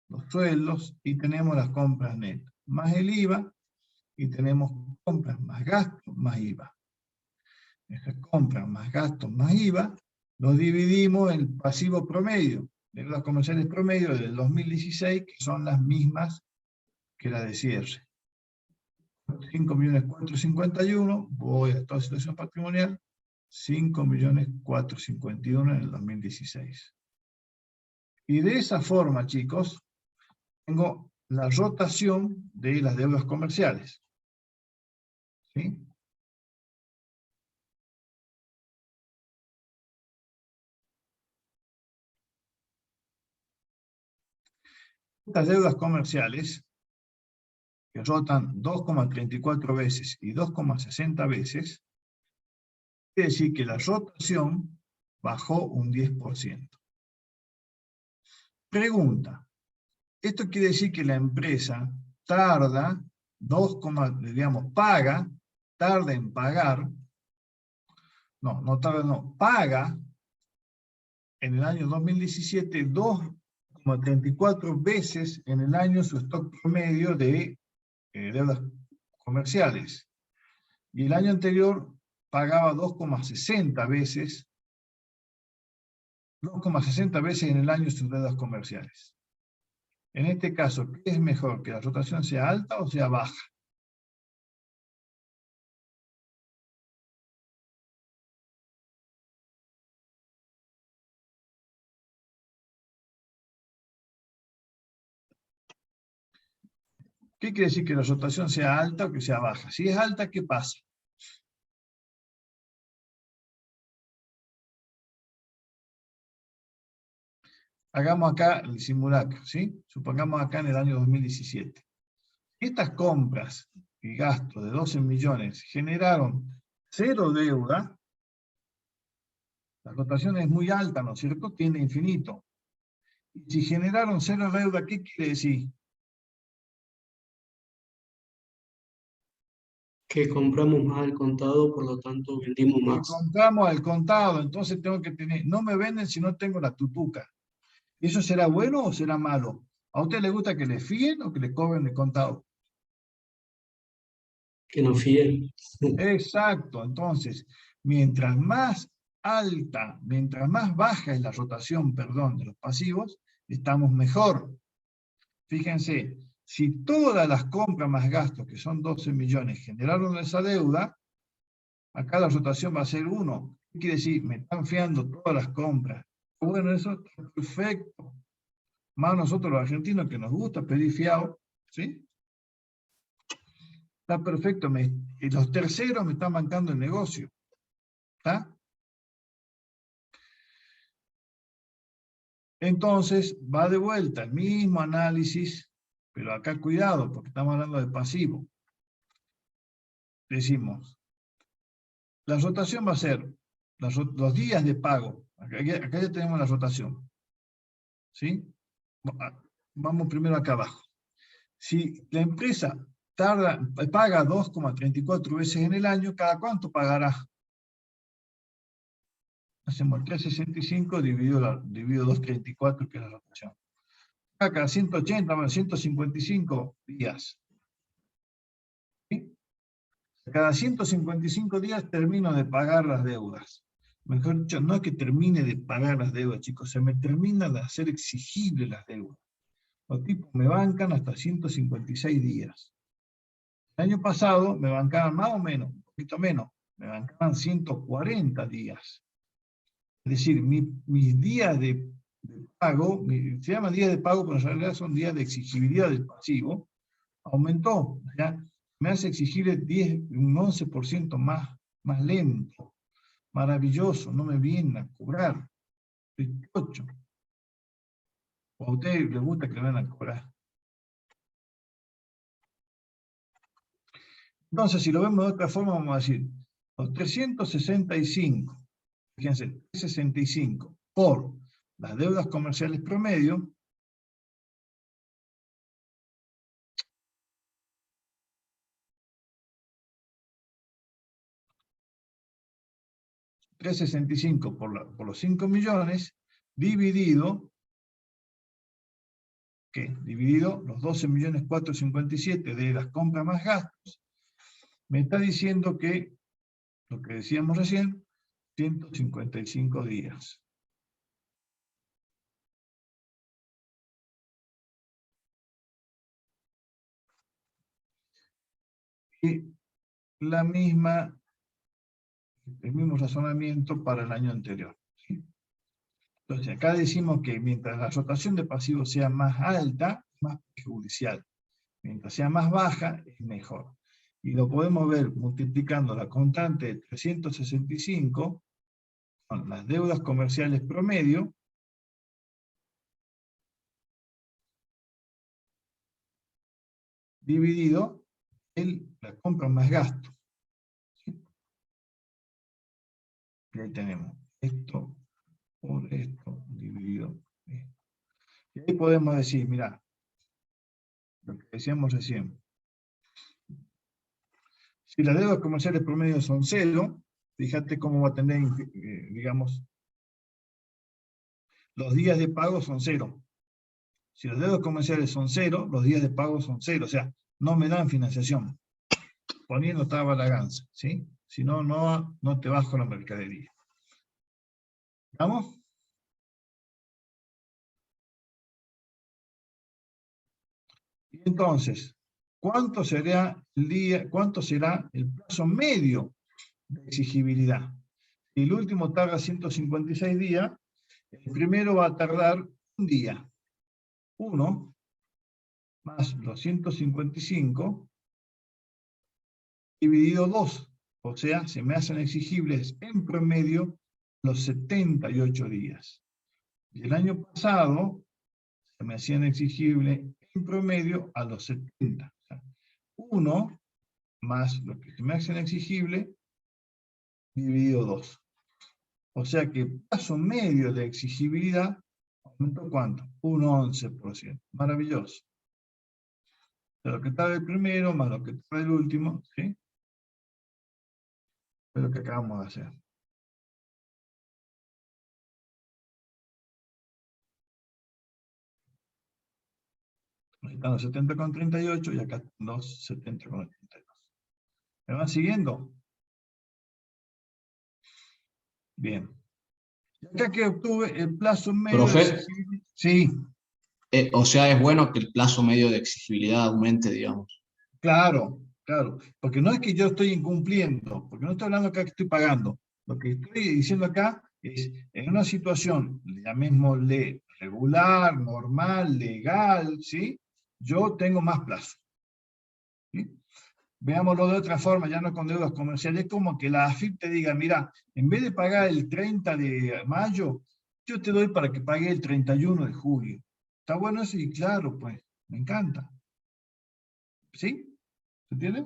[SPEAKER 1] los sueldos, y tenemos las compras netas, más el IVA, y tenemos compras más gastos, más IVA. Esas compras más gastos, más IVA, los dividimos en el pasivo promedio, de las comerciales promedio del 2016, que son las mismas que la de cierre. 5.451.000, voy a toda situación patrimonial, 5.451.000 en el 2016. Y de esa forma, chicos, tengo la rotación de las deudas comerciales. ¿Sí? Estas deudas comerciales, que rotan 2,34 veces y 2,60 veces, quiere decir que la rotación bajó un 10%. Pregunta, esto quiere decir que la empresa tarda, tarda en pagar, paga en el año 2017 2,34 veces en el año su stock promedio de deudas comerciales. Y el año anterior pagaba 2,60 veces en el año sus deudas comerciales. En este caso, ¿qué es mejor? ¿Que la rotación sea alta o sea baja? ¿Qué quiere decir que la rotación sea alta o que sea baja? Si es alta, ¿qué pasa? Hagamos acá el simulacro, ¿sí? Supongamos acá en el año 2017. Estas compras y gastos de 12 millones generaron 0 deuda. La rotación es muy alta, ¿no es cierto? Tiene infinito. Y si generaron 0 deuda, ¿qué quiere decir?
[SPEAKER 8] Que compramos más al contado, por lo tanto vendimos
[SPEAKER 1] Si
[SPEAKER 8] más.
[SPEAKER 1] compramos al contado, entonces tengo que tener, no me venden si no tengo la tutuca. ¿Eso será bueno o será malo? ¿A usted le gusta que le fíen o que le cobren de contado?
[SPEAKER 8] Que nos fíen.
[SPEAKER 1] Exacto, entonces, mientras más baja es la rotación, de los pasivos, estamos mejor. Fíjense, si todas las compras más gastos, que son 12 millones, generaron esa deuda, acá la rotación va a ser 1. ¿Qué quiere decir? Me están fiando todas las compras. Bueno, eso está perfecto. Más nosotros los argentinos que nos gusta pedir fiado, ¿sí? Está perfecto. Y los terceros me están bancando el negocio. ¿Está? Entonces, va de vuelta el mismo análisis, pero acá cuidado, porque estamos hablando de pasivo. Decimos, la rotación va a ser los días de pago. Acá ya tenemos la rotación. ¿Sí? Vamos primero acá abajo. Si la empresa paga 2,34 veces en el año, ¿cada cuánto pagará? Hacemos 365 dividido 2,34, que es la rotación. Cada 180, 155 días. ¿Sí? Cada 155 días termino de pagar las deudas. Mejor dicho, no es que termine de pagar las deudas, chicos, se me termina de hacer exigibles las deudas. Los tipos me bancan hasta 156 días. El año pasado me bancaban más o menos, un poquito menos, me bancaban 140 días. Es decir, mis días de pago, se llaman días de pago, pero en realidad son días de exigibilidad del pasivo, aumentó. ¿Ya? Me hace exigir un 11% más lento. Maravilloso, no me vienen a cobrar. 18. O a usted le gusta que le van a cobrar. Entonces, si lo vemos de otra forma, vamos a decir, los 365, fíjense, 365 por las deudas comerciales promedio, $365 por los 5 millones, dividido, ¿qué? Dividido los 12.457.000 de las compras más gastos, me está diciendo que, lo que decíamos recién, 155 días. Y el mismo razonamiento para el año anterior. ¿Sí? Entonces acá decimos que mientras la rotación de pasivos sea más alta, más perjudicial. Mientras sea más baja, es mejor. Y lo podemos ver multiplicando la constante de 365 con las deudas comerciales promedio, dividido en la compra más gasto. ¿Sí? Y ahí tenemos esto por esto dividido por esto. Y ahí podemos decir, mirá, lo que decíamos recién. Si las deudas comerciales promedio son 0, fíjate cómo va a tener, digamos, los días de pago son 0. Si las deudas comerciales son 0, los días de pago son 0. O sea, no me dan financiación. Poniendo traba a la ganza, ¿sí? Si no, no te bajo la mercadería. ¿Vamos? Y entonces, ¿cuánto será el plazo medio de exigibilidad? Si el último tarda 156 días, el primero va a tardar un día. 1 más los 155 dividido 2. O sea, se me hacen exigibles en promedio los 78 días. Y el año pasado se me hacían exigibles en promedio a los 70. O sea, 1 más lo que se me hacen exigible dividido 2. O sea que el plazo medio de exigibilidad aumentó ¿cuánto? Un 11%. Maravilloso. De lo que está del primero más lo que está del último, ¿sí? Es lo que acabamos de hacer. Ahí están los 70,38 y acá los 70,82. ¿Me van siguiendo? Bien. Y acá que obtuve el plazo medio
[SPEAKER 2] Profe.
[SPEAKER 1] de exigibilidad. Sí,
[SPEAKER 2] O sea, es bueno que el plazo medio de exigibilidad aumente, digamos.
[SPEAKER 1] claro, claro. Porque no es que yo estoy incumpliendo, porque no estoy hablando acá que estoy pagando. Lo que estoy diciendo acá es, en una situación, llamémosle regular, normal, legal, ¿sí? Yo tengo más plazo. ¿Sí? Veámoslo de otra forma, ya no con deudas comerciales, como que la AFIP te diga, mira, en vez de pagar el 30 de mayo, yo te doy para que pague el 31 de julio. ¿Está bueno eso? Y claro, pues, me encanta. ¿Sí? ¿Se entiende?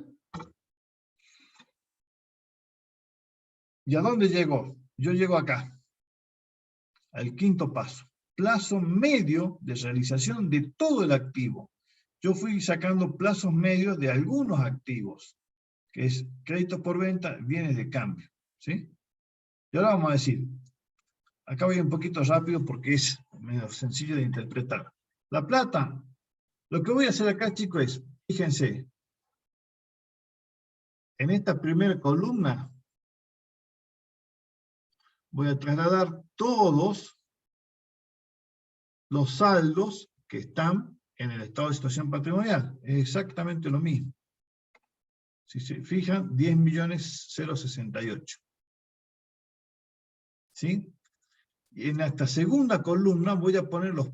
[SPEAKER 1] ¿Y a dónde llegó? Yo llego acá, al quinto paso. Plazo medio de realización de todo el activo. Yo fui sacando plazos medios de algunos activos, que es créditos por venta, bienes de cambio. ¿Sí? Y ahora vamos a decir, acá voy un poquito rápido porque es medio sencillo de interpretar. La plata, lo que voy a hacer acá, chicos, es, fíjense, en esta primera columna voy a trasladar todos los saldos que están en el estado de situación patrimonial. Es exactamente lo mismo. Si se fijan, 10.068.000. ¿Sí? Y en esta segunda columna voy a poner los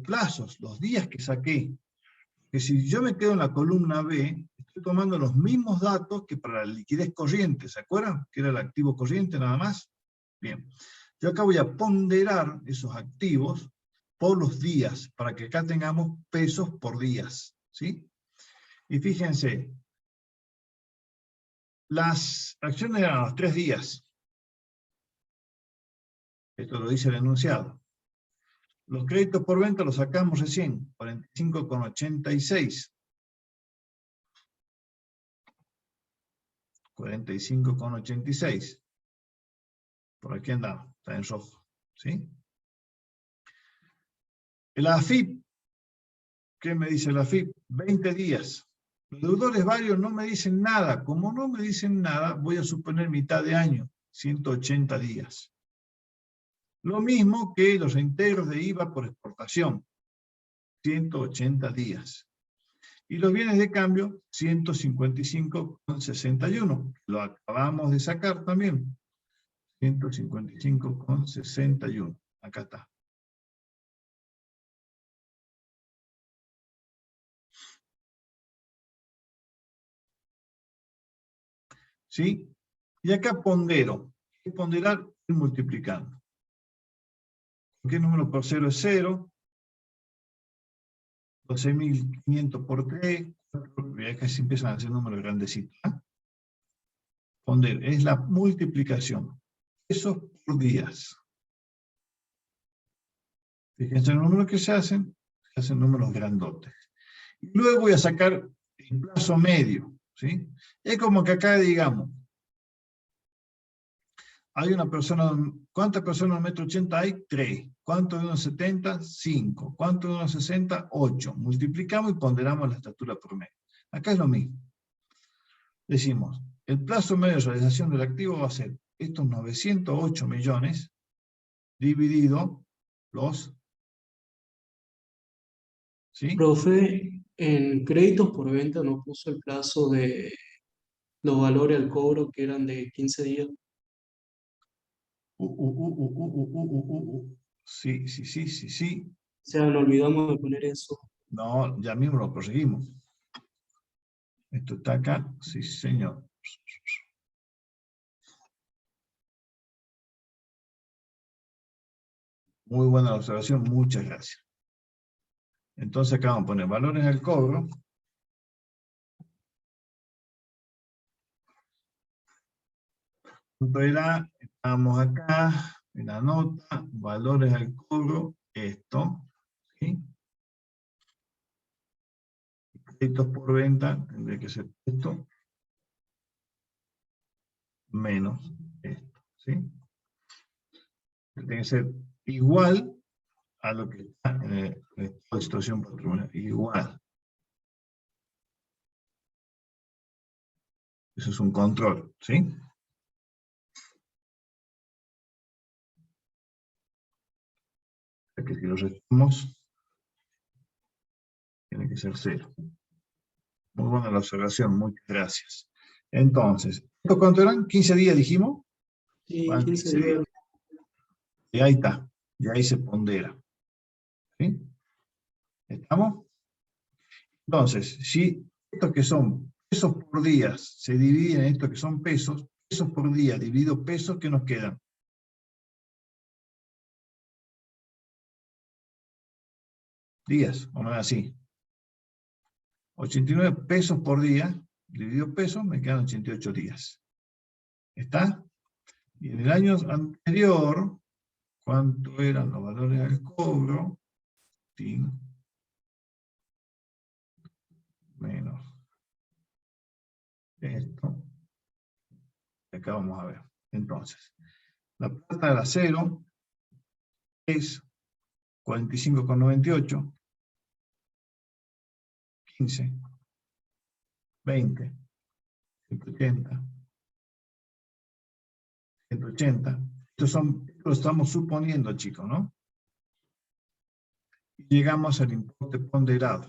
[SPEAKER 1] plazos, los días que saqué. Que si yo me quedo en la columna B, estoy tomando los mismos datos que para la liquidez corriente. ¿Se acuerdan? Que era el activo corriente nada más. Bien. Yo acá voy a ponderar esos activos por los días, para que acá tengamos pesos por días, ¿sí? Y fíjense, las acciones eran a los 3 días. Esto lo dice el enunciado. Los créditos por venta los sacamos recién, 45,86. 45,86. Por aquí andamos, está en rojo, ¿sí? El AFIP, ¿qué me dice el AFIP? 20 días. Los deudores varios no me dicen nada. Como no me dicen nada, voy a suponer mitad de año, 180 días. Lo mismo que los reintegros de IVA por exportación, 180 días. Y los bienes de cambio, 155,61. Lo acabamos de sacar también. 155,61. Acá está. ¿sí? Y acá pondero. ¿Qué es ponderar? Ir multiplicando. ¿Qué número por 0 es 0? 12.500 por 3, y acá se empiezan a hacer números grandecitos. ¿Eh? Pondero es la multiplicación. Pesos por días. Fíjense los números que se hacen números grandotes. Y luego voy a sacar el plazo medio, ¿sí? Es como que acá digamos, hay una persona, ¿cuántas personas en 1,80 m hay? 3. ¿Cuánto de 1,70 m? 5. ¿Cuánto de 1,60 m? 8. Multiplicamos y ponderamos la estatura promedio. Acá es lo mismo. Decimos, el plazo medio de realización del activo va a ser estos 908 millones dividido los... ¿Sí?
[SPEAKER 8] Profe, en créditos por venta no puso el plazo de los valores al cobro que eran de 15 días.
[SPEAKER 1] Sí, sí, sí, sí, sí.
[SPEAKER 8] O sea, nos olvidamos de poner eso.
[SPEAKER 1] No, ya mismo lo conseguimos. Esto está acá, sí, señor. Muy buena la observación, muchas gracias. Entonces acá vamos a poner valores al cobro. Punto era, estamos acá, en la nota, valores al cobro, esto, ¿sí? Créditos por venta, tendría que ser esto, menos esto, ¿sí? Tiene que ser igual a lo que está en la situación patrimonial, igual. Eso es un control, ¿sí? O sea que si lo restamos, tiene que ser 0. Muy buena la observación, muchas gracias. Entonces, ¿esto cuánto eran? ¿15 días dijimos?
[SPEAKER 8] Sí,
[SPEAKER 1] Van
[SPEAKER 8] 15 días.
[SPEAKER 1] Y ahí está, y ahí se pondera. ¿Sí? ¿Estamos? Entonces, si estos que son pesos por día se dividen en estos que son pesos, pesos por día dividido pesos, ¿qué nos quedan? Días, o no es así. 89 pesos por día, dividido pesos, me quedan 88 días. ¿Está? Y en el año anterior, ¿cuánto eran los valores al cobro? Sí. Menos esto. Acá vamos a ver. Entonces, la plata del acero es 45,98, 15, 20, 180, 180. Esto lo estamos suponiendo, chicos, ¿no? Y llegamos al importe ponderado.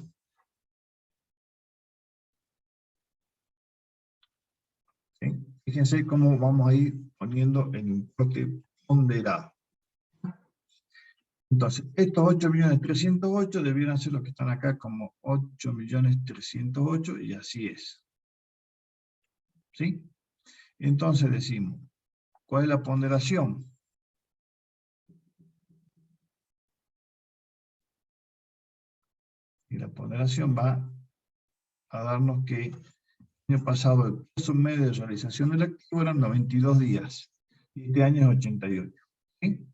[SPEAKER 1] ¿Sí? Fíjense cómo vamos a ir poniendo el importe ponderado. Entonces, estos 8.308.000 debieran ser los que están acá como 8.308.000 y así es. ¿Sí? Entonces decimos, ¿cuál es la ponderación? Y la ponderación va a darnos que el año pasado el plazo medio de realización del activo eran 92 días. Y este año es 88. ¿Sí?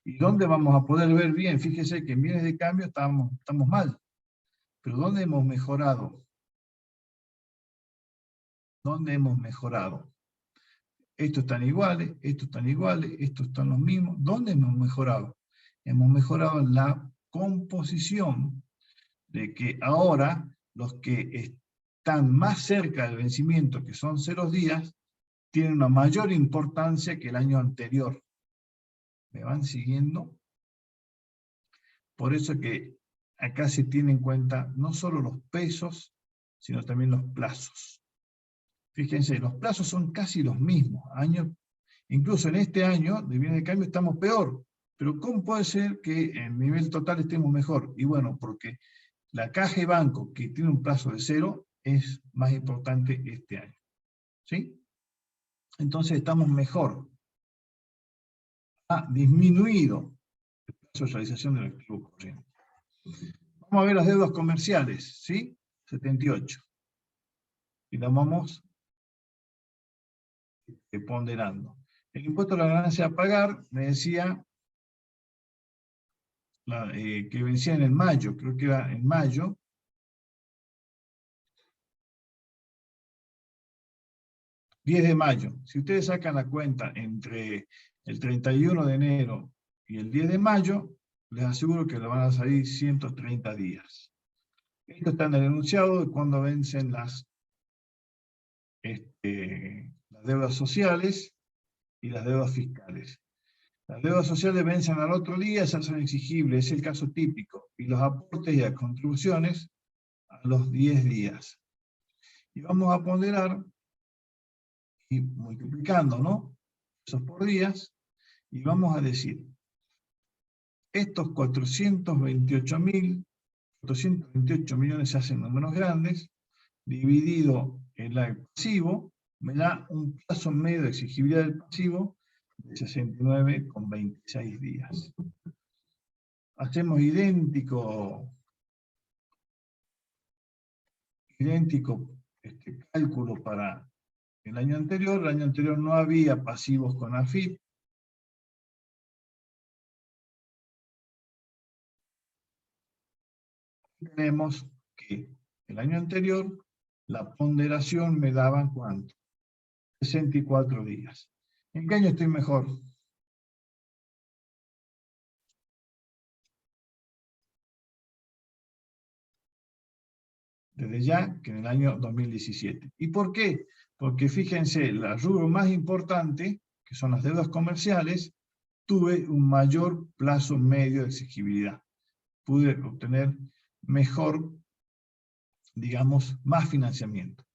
[SPEAKER 1] ¿Y dónde vamos a poder ver bien? Fíjese que en bienes de cambio estamos mal. Pero ¿dónde hemos mejorado? ¿Dónde hemos mejorado? Estos están iguales, estos están iguales, estos están los mismos. ¿Dónde hemos mejorado? Hemos mejorado en la composición de que ahora los que están más cerca del vencimiento, que son 0 días, tienen una mayor importancia que el año anterior. ¿Me van siguiendo? Por eso que acá se tiene en cuenta no solo los pesos, sino también los plazos. Fíjense, los plazos son casi los mismos. Incluso en este año de bienes de cambio estamos peor. Pero ¿cómo puede ser que en nivel total estemos mejor? Y bueno, porque la caja de banco, que tiene un plazo de 0, es más importante este año. ¿Sí? entonces estamos mejor. Ha disminuido el plazo de realización del activo corriente. Vamos a ver las deudas comerciales, ¿sí? 78. Y las vamos ponderando. El impuesto a la ganancia a pagar, me decía, que vencía en el mayo, creo que era en mayo. ...10 de mayo. Si ustedes sacan la cuenta entre el 31 de enero y el 10 de mayo, les aseguro que le van a salir 130 días. Esto está en el enunciado de cuando vencen las deudas sociales y las deudas fiscales. Las deudas sociales vencen al otro día, esas son exigibles, es el caso típico. Y los aportes y las contribuciones a los 10 días. Y vamos a ponderar, y multiplicando, ¿no? Esos por días, y vamos a decir, estos 428 millones se hacen números grandes, dividido en el pasivo, me da un plazo medio de exigibilidad del pasivo de 69,26 días. Hacemos idéntico cálculo para el año anterior. El año anterior no había pasivos con AFIP. Tenemos que el año anterior la ponderación me daban ¿cuánto? 64 días. ¿En qué año estoy mejor? Desde ya que en el año 2017. ¿Y por qué? Porque fíjense, el rubro más importante, que son las deudas comerciales, tuve un mayor plazo medio de exigibilidad. Pude obtener mejor, digamos, más financiamiento.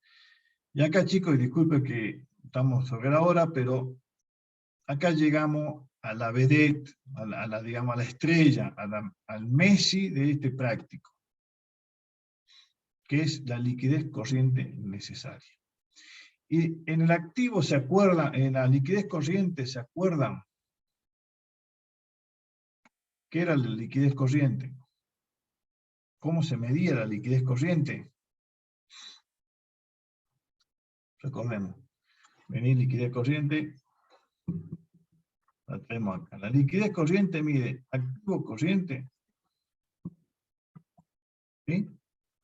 [SPEAKER 1] Y acá, chicos, disculpen que estamos sobre la hora, pero acá llegamos a la vedette, digamos, a la estrella, al Messi de este práctico, que es la liquidez corriente necesaria. Y en el activo, ¿se acuerdan? En la liquidez corriente, ¿se acuerdan? ¿Qué era la liquidez corriente? ¿Cómo se medía la liquidez corriente? Recordemos. Venir liquidez corriente. La tenemos acá. La liquidez corriente mide activo corriente, ¿sí?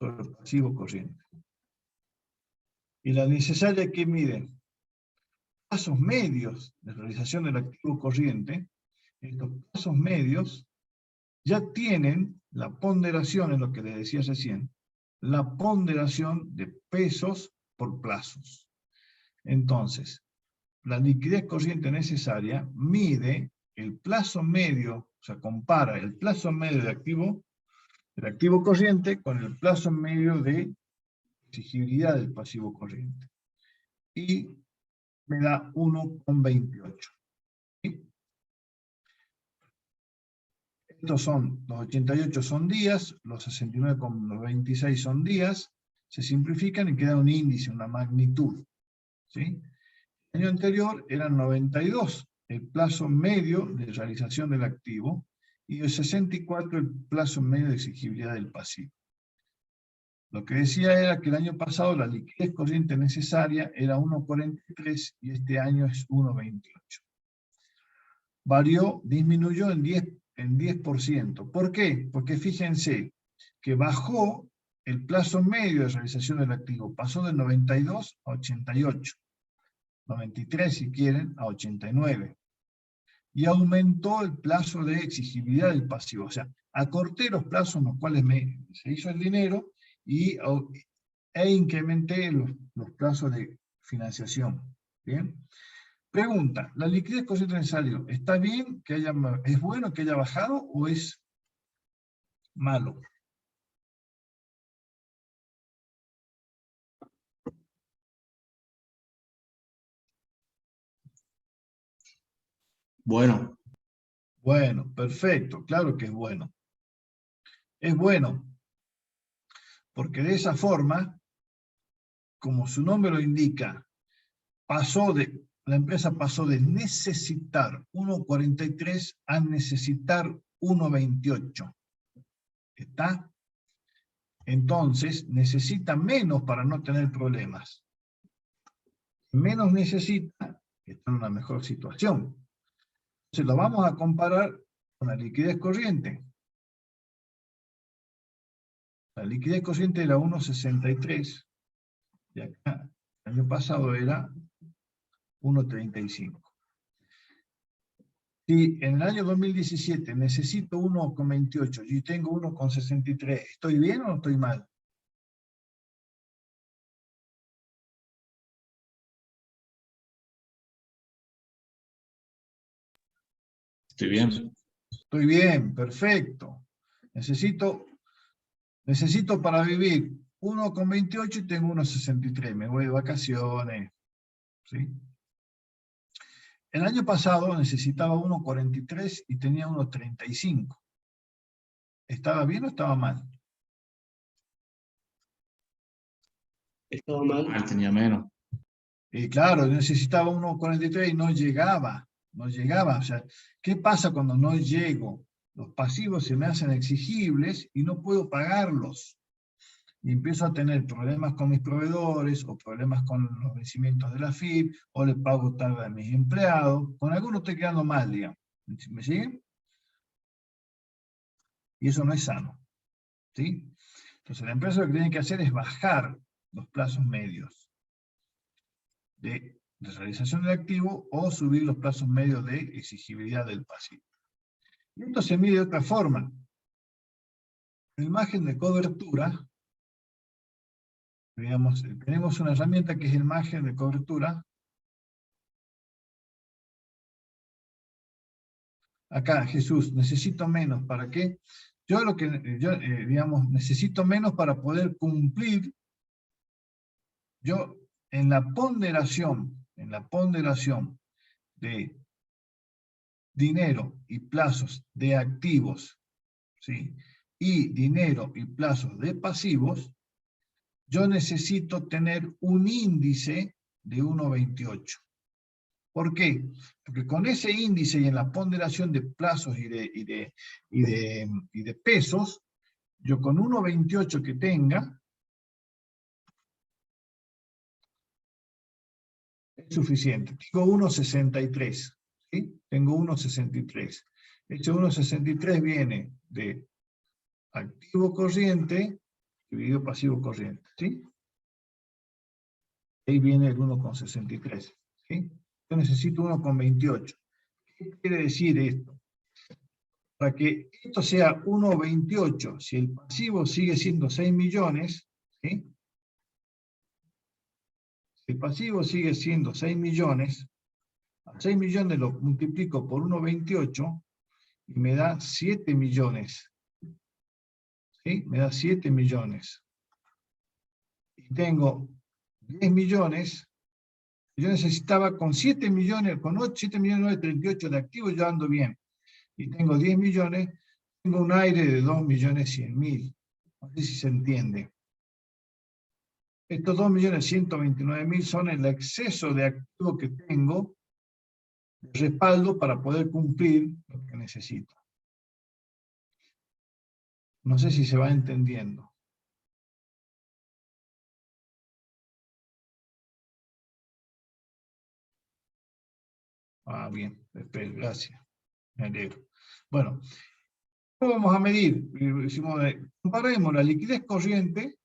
[SPEAKER 1] Sobre el pasivo corriente. Y la necesaria que mide plazos medios de realización del activo corriente. Estos plazos medios ya tienen la ponderación, es lo que les decía recién, la ponderación de pesos por plazos. Entonces, la liquidez corriente necesaria mide el plazo medio, o sea, compara el plazo medio del activo corriente con el plazo medio de exigibilidad del pasivo corriente. Y me da 1,28. ¿Sí? Estos son, los 88 son días, los 69,26 son días, se simplifican y queda un índice, una magnitud. ¿Sí? El año anterior eran 92 el plazo medio de realización del activo y el 64 el plazo medio de exigibilidad del pasivo. Lo que decía era que el año pasado la liquidez corriente necesaria era 1,43 y este año es 1,28. Varió, disminuyó en 10%. ¿Por qué? Porque fíjense que bajó el plazo medio de realización del activo, pasó de 92 a 88. 93 si quieren, a 89. Y aumentó el plazo de exigibilidad del pasivo. O sea, acorté los plazos en los cuales se hizo el dinero e incrementé los plazos de financiación. ¿Bien? Pregunta, ¿la liquidez corriente necesaria está bien, es bueno que haya bajado o es malo?
[SPEAKER 2] Bueno,
[SPEAKER 1] Bueno, perfecto, claro que es bueno. Es bueno, porque de esa forma, como su nombre lo indica, pasó de la empresa pasó de necesitar 1,43 a necesitar 1,28. ¿Está? Entonces, necesita menos para no tener problemas. Menos necesita, está en una mejor situación. Entonces, lo vamos a comparar con la liquidez corriente. La liquidez corriente era 1,63 y acá el año pasado era 1,35. Si en el año 2017 necesito 1,28 y tengo 1,63, ¿estoy bien o estoy mal?
[SPEAKER 2] Estoy bien.
[SPEAKER 1] Estoy bien, perfecto. Necesito para vivir 1,28 y tengo 1,63. Me voy de vacaciones. ¿Sí? El año pasado necesitaba 1,43 y tenía 1,35. ¿Estaba bien o estaba mal?
[SPEAKER 8] Estaba mal.
[SPEAKER 2] Mal, tenía menos.
[SPEAKER 1] Y claro, necesitaba 1,43 y no llegaba. No llegaba. O sea, ¿qué pasa cuando no llego? Los pasivos se me hacen exigibles y no puedo pagarlos. Y empiezo a tener problemas con mis proveedores, o problemas con los vencimientos de la FIP, o le pago tarde a mis empleados. Con algunos estoy quedando mal, digamos. ¿Me siguen? Y eso no es sano. ¿Sí? Entonces la empresa lo que tiene que hacer es bajar los plazos medios de realización del activo o subir los plazos medios de exigibilidad del pasivo. Y esto se mide de otra forma. El margen de cobertura, digamos, tenemos una herramienta que es el margen de cobertura. Acá, Jesús, necesito menos. ¿Para qué? Digamos, necesito menos para poder cumplir. Yo, en la ponderación de dinero y plazos de activos, ¿sí? Y dinero y plazos de pasivos, yo necesito tener un índice de 1,28. ¿Por qué? Porque con ese índice y en la ponderación de plazos y de pesos, yo con 1,28 que tenga, es suficiente. Tengo 1,63. ¿Sí? Tengo 1,63. Este 1,63 viene de activo corriente dividido pasivo corriente. ¿Sí? Ahí viene el 1,63. ¿Sí? Yo necesito 1,28. ¿Qué quiere decir esto? Para que esto sea 1,28, si el pasivo sigue siendo 6 millones, ¿sí? Si el pasivo sigue siendo 6 millones, a 6 millones lo multiplico por 1,28 y me da 7 millones. ¿Sí? Me da 7 millones. Y tengo 10 millones. Yo necesitaba con 7 millones, con 7 millones 938 de activos, yo ando bien. Y tengo 10 millones, tengo un aire de 2.100.000. No sé si se entiende. Estos 2.129.000 son el exceso de activo que tengo de respaldo para poder cumplir lo que necesito. No sé si se va entendiendo. Ah, bien, gracias. Me alegro. Bueno, ¿cómo vamos a medir? Comparemos la liquidez corriente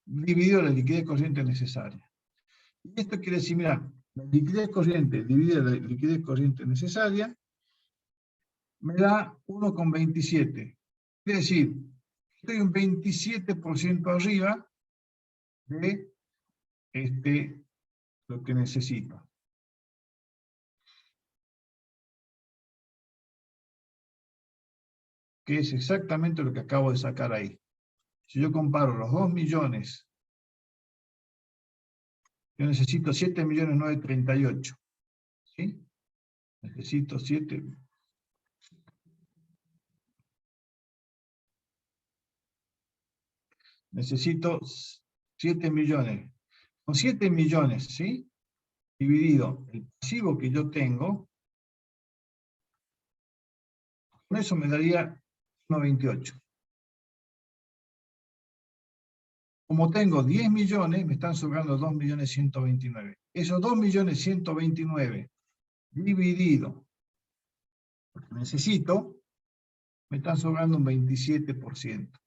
[SPEAKER 1] dividido la liquidez corriente necesaria. Y esto quiere decir, mira, la liquidez corriente dividida la liquidez corriente necesaria me da 1,27. Quiere decir, estoy un 27% arriba de lo que necesito. Que es exactamente lo que acabo de sacar ahí. Si yo comparo los 2 millones, yo necesito 7.938.000. ¿Sí? Necesito 7. Necesito 7 millones. Con 7 millones, ¿sí? Dividido el pasivo que yo tengo, con eso me daría 1,28. Como tengo 10 millones, me están sobrando 2.129.000. Esos 2.129.000 dividido lo que necesito, me están sobrando un 27%.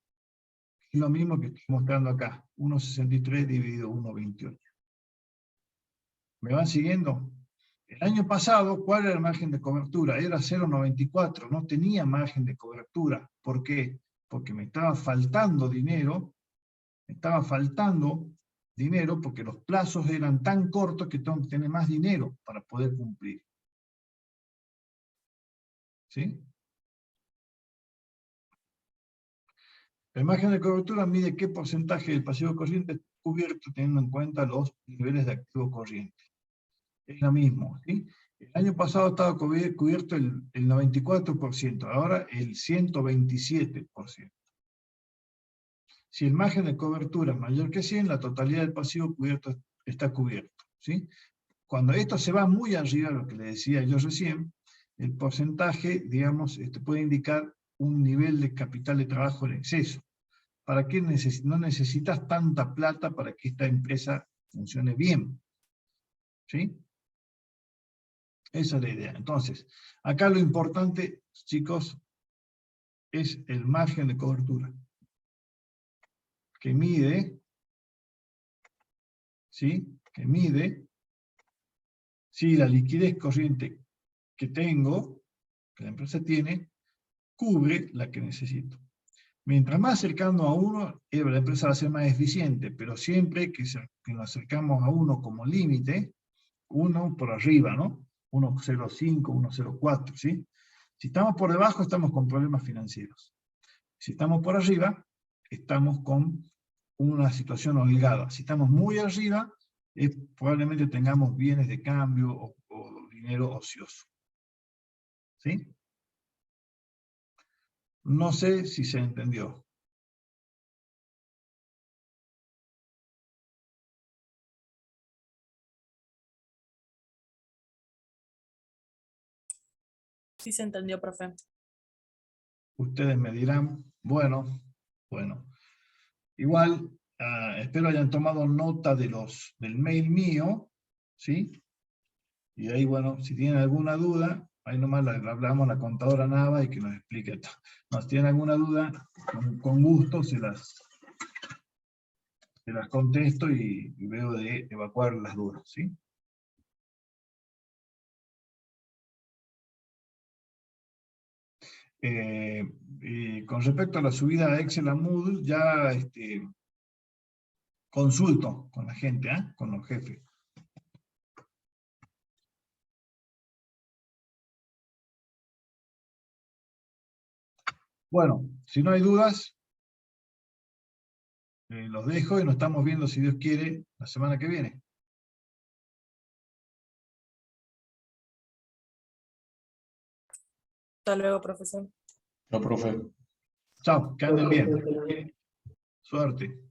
[SPEAKER 1] Es lo mismo que estoy mostrando acá, 1,63 dividido 1,28. ¿Me van siguiendo? El año pasado, ¿cuál era el margen de cobertura? Era 0,94, no tenía margen de cobertura. ¿Por qué? Porque me estaba faltando dinero, porque los plazos eran tan cortos que tengo que tener más dinero para poder cumplir. ¿Sí? El margen de cobertura mide qué porcentaje del pasivo corriente está cubierto teniendo en cuenta los niveles de activo corriente. Es lo mismo, ¿sí? El año pasado estaba cubierto el 94%, ahora el 127%. Si el margen de cobertura es mayor que 100, la totalidad del pasivo cubierto está cubierto, ¿sí? Cuando esto se va muy arriba, lo que le decía yo recién, el porcentaje, digamos, puede indicar un nivel de capital de trabajo en exceso. ¿Para qué no necesitas tanta plata para que esta empresa funcione bien? ¿Sí? Esa es la idea. Entonces, acá lo importante, chicos, es el margen de cobertura, que mide, ¿sí? Que mide si la liquidez corriente que tengo, que la empresa tiene, cubre la que necesito. Mientras más cercano a 1, la empresa va a ser más eficiente, pero siempre que nos acercamos a 1 como límite, 1 por arriba, ¿no? 1,05, 1,04, ¿sí? Si estamos por debajo, estamos con problemas financieros. Si estamos por arriba, estamos con una situación holgada. Si estamos muy arriba, probablemente tengamos bienes de cambio o dinero ocioso. ¿Sí? No sé si se entendió.
[SPEAKER 9] Sí se entendió, profe.
[SPEAKER 1] Ustedes me dirán, bueno. Igual, espero hayan tomado nota del mail mío, ¿sí? Y ahí, bueno, si tienen alguna duda, ahí nomás le hablamos a la contadora Nava y que nos explique esto. No, si tienen alguna duda, con gusto se las contesto y veo de evacuar las dudas, ¿sí? Y con respecto a la subida a Excel a Moodle, ya consulto con la gente, con los jefes. Bueno, si no hay dudas, los dejo y nos estamos viendo, si Dios quiere, la semana que viene.
[SPEAKER 9] Hasta luego, profesor.
[SPEAKER 2] No, profe.
[SPEAKER 1] Chao, que anden bien. Suerte.